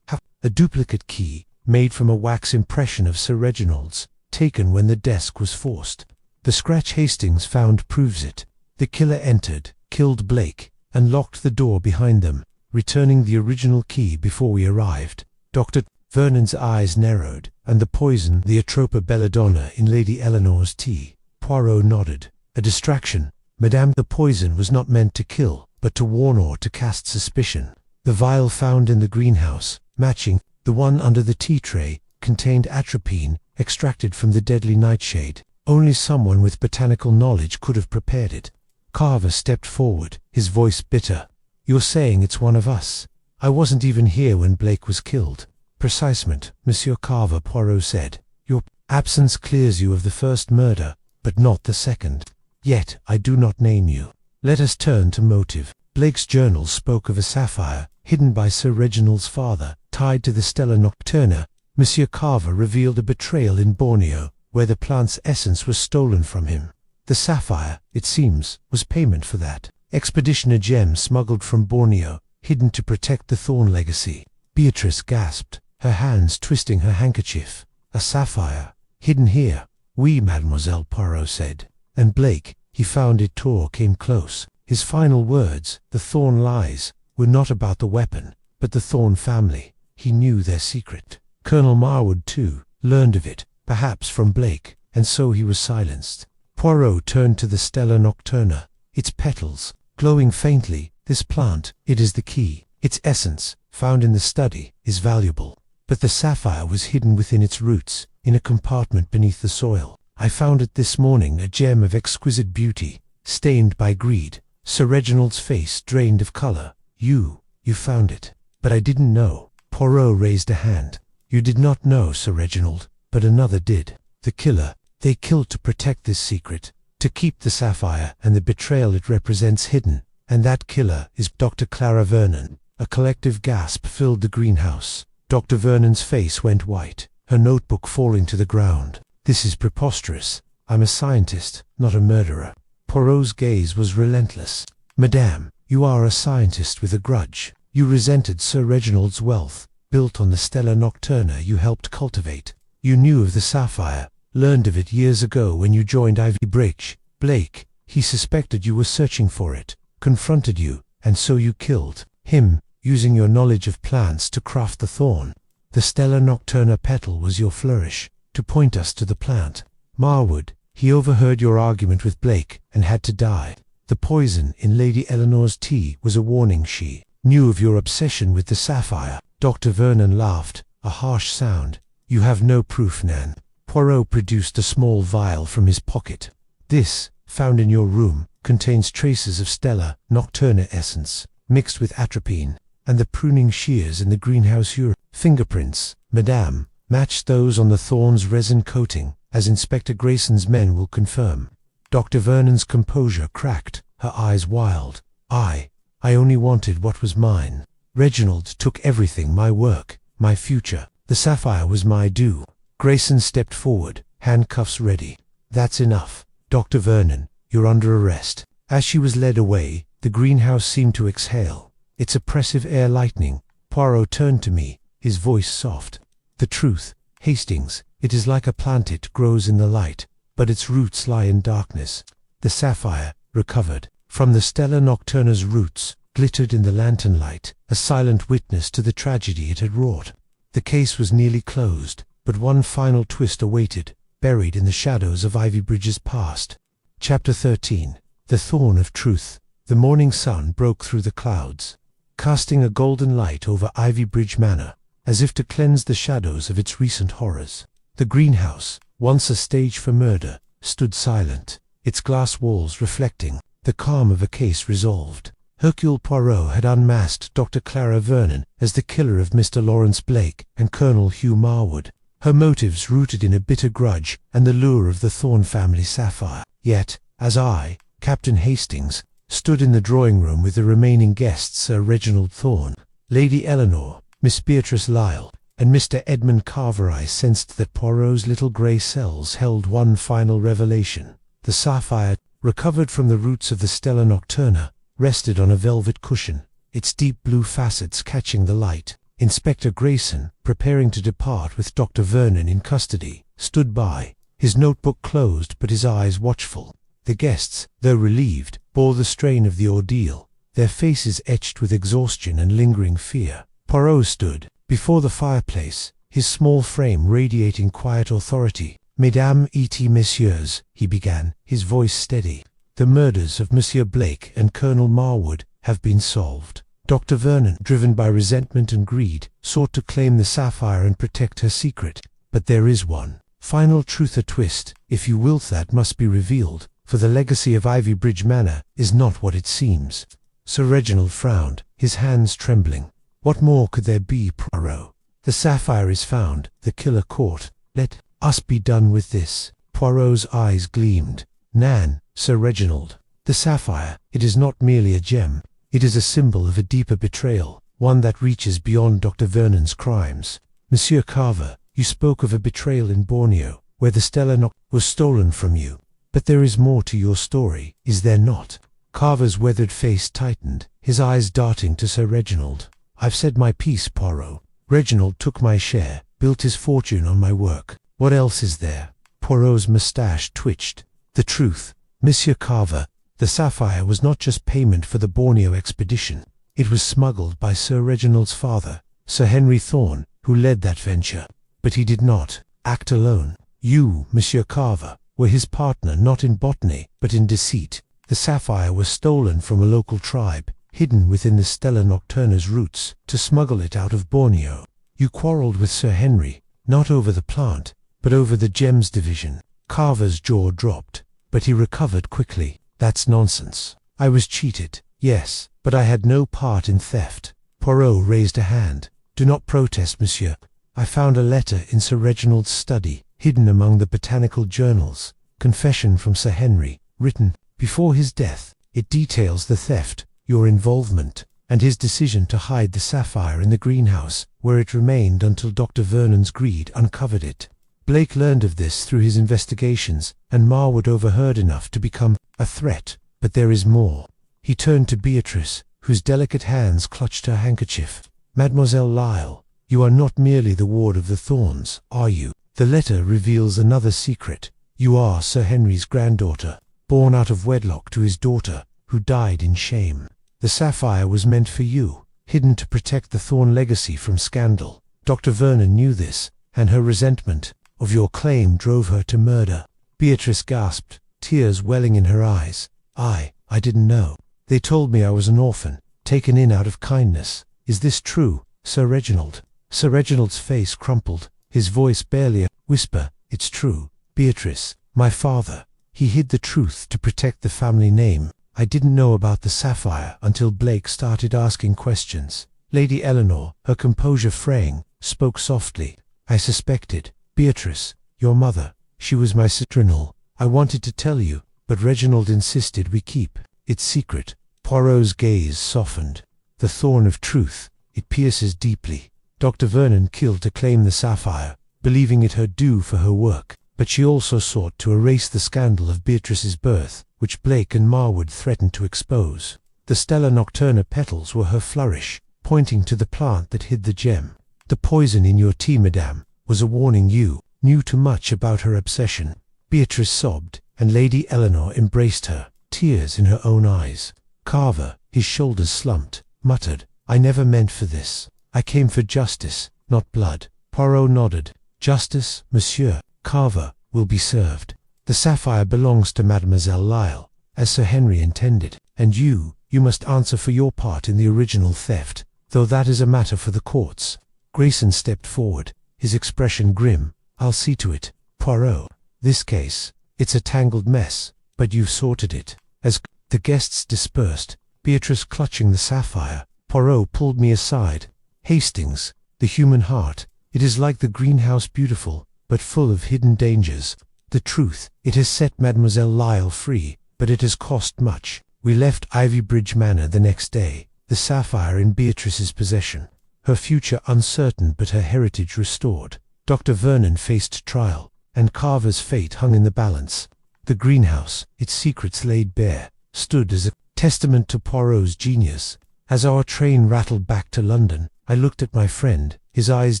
A duplicate key, made from a wax impression of Sir Reginald's, taken when the desk was forced. The scratch Hastings found proves it. The killer entered, killed Blake, and locked the door behind them, returning the original key before we arrived. Dr. Vernon's eyes narrowed. And the poison, the atropa belladonna in Lady Eleanor's tea. Poirot nodded. A distraction, Madame. The poison was not meant to kill, but to warn or to cast suspicion. The vial found in the greenhouse, matching the one under the tea tray, contained atropine, extracted from the deadly nightshade. Only someone with botanical knowledge could have prepared it. Carver stepped forward, his voice bitter. "You're saying it's one of us? I wasn't even here when Blake was killed." "Precisement, Monsieur Carver," Poirot said. "Your absence clears you of the first murder, but not the second. Yet I do not name you. Let us turn to motive. Blake's journal spoke of a sapphire, hidden by Sir Reginald's father, tied to the Stella Nocturna. Monsieur Carver revealed a betrayal in Borneo, where the plant's essence was stolen from him. The sapphire, it seems, was payment for that. Expedition, a gem smuggled from Borneo, hidden to protect the Thorn legacy." Beatrice gasped, her hands twisting her handkerchief. "A sapphire, hidden here?" "Oui, mademoiselle," Poirot said. "And Blake, he found it too, came close. His final words, 'The Thorn lies,' were not about the weapon, but the Thorn family. He knew their secret. Colonel Marwood, too, learned of it, perhaps from Blake, and so he was silenced." Poirot turned to the Stella Nocturna. "Its petals, glowing faintly, this plant, it is the key. Its essence, found in the study, is valuable. But the sapphire was hidden within its roots, in a compartment beneath the soil. I found it this morning, a gem of exquisite beauty, stained by greed." Sir Reginald's face drained of color. You found it." "But I didn't know." Poirot raised a hand. "You did not know, Sir Reginald, but another did. The killer. They killed to protect this secret, to keep the sapphire and the betrayal it represents hidden. And that killer is Dr. Clara Vernon." A collective gasp filled the greenhouse. Dr. Vernon's face went white, her notebook falling to the ground. "This is preposterous. I'm a scientist, not a murderer." Poirot's gaze was relentless. "Madame, you are a scientist with a grudge. You resented Sir Reginald's wealth, built on the Stella Nocturna you helped cultivate. You knew of the sapphire, learned of it years ago when you joined Ivybridge. Blake, he suspected you were searching for it, confronted you, and so you killed him, using your knowledge of plants to craft the thorn. The Stella Nocturna petal was your flourish, to point us to the plant. Marwood, he overheard your argument with Blake and had to die. The poison in Lady Eleanor's tea was a warning. She knew of your obsession with the sapphire." Dr. Vernon laughed, a harsh sound. "You have no proof, Nan." Poirot produced a small vial from his pocket. "This, found in your room, contains traces of Stella Nocturna essence, mixed with atropine, and the pruning shears in the greenhouse fingerprints, madame, matched those on the thorn's resin coating, as Inspector Grayson's men will confirm." Dr. Vernon's composure cracked, her eyes wild. I only wanted what was mine. Reginald took everything, my work, my future. The sapphire was my due." Grayson stepped forward, handcuffs ready. "That's enough. Dr. Vernon, you're under arrest." As she was led away, the greenhouse seemed to exhale, its oppressive air lightening. Poirot turned to me, his voice soft. "The truth, Hastings, it is like a plant. It grows in the light, but its roots lie in darkness." The sapphire, recovered from the Stella Nocturna's roots, glittered in the lantern light, a silent witness to the tragedy it had wrought. The case was nearly closed, but one final twist awaited, buried in the shadows of Ivybridge's past. Chapter 13. The Thorn of Truth. The morning sun broke through the clouds, casting a golden light over Ivybridge Manor, as if to cleanse the shadows of its recent horrors. The greenhouse, once a stage for murder, stood silent, its glass walls reflecting the calm of a case resolved. Hercule Poirot had unmasked Dr. Clara Vernon as the killer of Mr. Lawrence Blake and Colonel Hugh Marwood, her motives rooted in a bitter grudge and the lure of the Thorn family sapphire. Yet, as I, Captain Hastings, stood in the drawing-room with the remaining guests, Sir Reginald Thorn, Lady Eleanor, Miss Beatrice Lyle, and Mr. Edmund Carver, I sensed that Poirot's little grey cells held one final revelation. The sapphire, recovered from the roots of the Stella Nocturna, rested on a velvet cushion, its deep blue facets catching the light. Inspector Grayson, preparing to depart with Dr. Vernon in custody, stood by, his notebook closed but his eyes watchful. The guests, though relieved, bore the strain of the ordeal, their faces etched with exhaustion and lingering fear. Poirot stood before the fireplace, his small frame radiating quiet authority. "Mesdames et messieurs," he began, his voice steady. "The murders of Monsieur Blake and Colonel Marwood have been solved. Dr. Vernon, driven by resentment and greed, sought to claim the sapphire and protect her secret. But there is one final truth, a twist, if you will, that must be revealed, for the legacy of Ivybridge Manor is not what it seems." Sir Reginald frowned, his hands trembling. "What more could there be, Poirot? The sapphire is found, the killer caught. Let us be done with this." Poirot's eyes gleamed. "Nan, Sir Reginald, the sapphire, it is not merely a gem. It is a symbol of a deeper betrayal, one that reaches beyond Dr. Vernon's crimes. Monsieur Carver, you spoke of a betrayal in Borneo, where the Stella was stolen from you. But there is more to your story, is there not?" Carver's weathered face tightened, his eyes darting to Sir Reginald. "I've said my piece, Poirot. Reginald took my share, built his fortune on my work. What else is there?" Poirot's moustache twitched. "The truth, Monsieur Carver, the sapphire was not just payment for the Borneo expedition. It was smuggled by Sir Reginald's father, Sir Henry Thorne, who led that venture. But he did not act alone. You, Monsieur Carver, were his partner not in botany, but in deceit. The sapphire was stolen from a local tribe, hidden within the Stella Nocturna's roots, to smuggle it out of Borneo. You quarreled with Sir Henry, not over the plant, but over the gems division." Carver's jaw dropped, but he recovered quickly. "That's nonsense. I was cheated, yes, but I had no part in theft." Poirot raised a hand. "Do not protest, monsieur. I found a letter in Sir Reginald's study, hidden among the botanical journals. Confession from Sir Henry, written before his death. It details the theft, your involvement, and his decision to hide the sapphire in the greenhouse, where it remained until Dr. Vernon's greed uncovered it. Blake learned of this through his investigations, and Marwood overheard enough to become a threat. But there is more." He turned to Beatrice, whose delicate hands clutched her handkerchief. "Mademoiselle Lisle, you are not merely the ward of the Thorns, are you? The letter reveals another secret. You are Sir Henry's granddaughter, born out of wedlock to his daughter, who died in shame. The sapphire was meant for you, hidden to protect the Thorn legacy from scandal. Dr. Vernon knew this, and her resentment of your claim drove her to murder." Beatrice gasped, tears welling in her eyes. I didn't know. They told me I was an orphan, taken in out of kindness. Is this true, Sir Reginald?" Sir Reginald's face crumpled, his voice barely a whisper. "It's true, Beatrice. My father, he hid the truth to protect the family name. I didn't know about the sapphire until Blake started asking questions." Lady Eleanor, her composure fraying, spoke softly. "I suspected. Beatrice, your mother, she was my sister-in-law. I wanted to tell you, but Reginald insisted we keep it secret." Poirot's gaze softened. "The thorn of truth, it pierces deeply. Dr. Vernon killed to claim the sapphire, believing it her due for her work, but she also sought to erase the scandal of Beatrice's birth, which Blake and Marwood threatened to expose. The Stella Nocturna petals were her flourish, pointing to the plant that hid the gem. The poison in your tea, madame, was a warning. You knew too much about her obsession." Beatrice sobbed, and Lady Eleanor embraced her, tears in her own eyes. Carver, his shoulders slumped, muttered, "I never meant for this. I came for justice, not blood." Poirot nodded. "Justice, monsieur, Carver, will be served. The sapphire belongs to Mademoiselle Lisle, as Sir Henry intended, and you must answer for your part in the original theft, though that is a matter for the courts." Grayson stepped forward, his expression grim. "I'll see to it, Poirot. This case, it's a tangled mess, but you've sorted it." As the guests dispersed, Beatrice clutching the sapphire, Poirot pulled me aside. "Hastings, the human heart, it is like the greenhouse, beautiful, but full of hidden dangers. The truth, it has set Mademoiselle Lisle free, but it has cost much." We left Ivybridge Manor the next day, the sapphire in Beatrice's possession, her future uncertain but her heritage restored. Dr. Vernon faced trial, and Carver's fate hung in the balance. The greenhouse, its secrets laid bare, stood as a testament to Poirot's genius. As our train rattled back to London, I looked at my friend, his eyes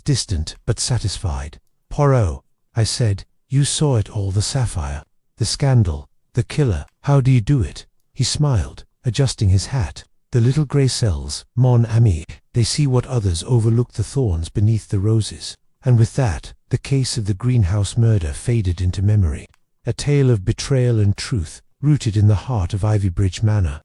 distant but satisfied. "Poirot," I said, "you saw it all, the sapphire, the scandal, the killer. How do you do it?" He smiled, adjusting his hat. The little grey cells, mon ami, they see what others overlook, the thorns beneath the roses. And with that, the case of the greenhouse murder faded into memory. A tale of betrayal and truth, rooted in the heart of Ivybridge Manor.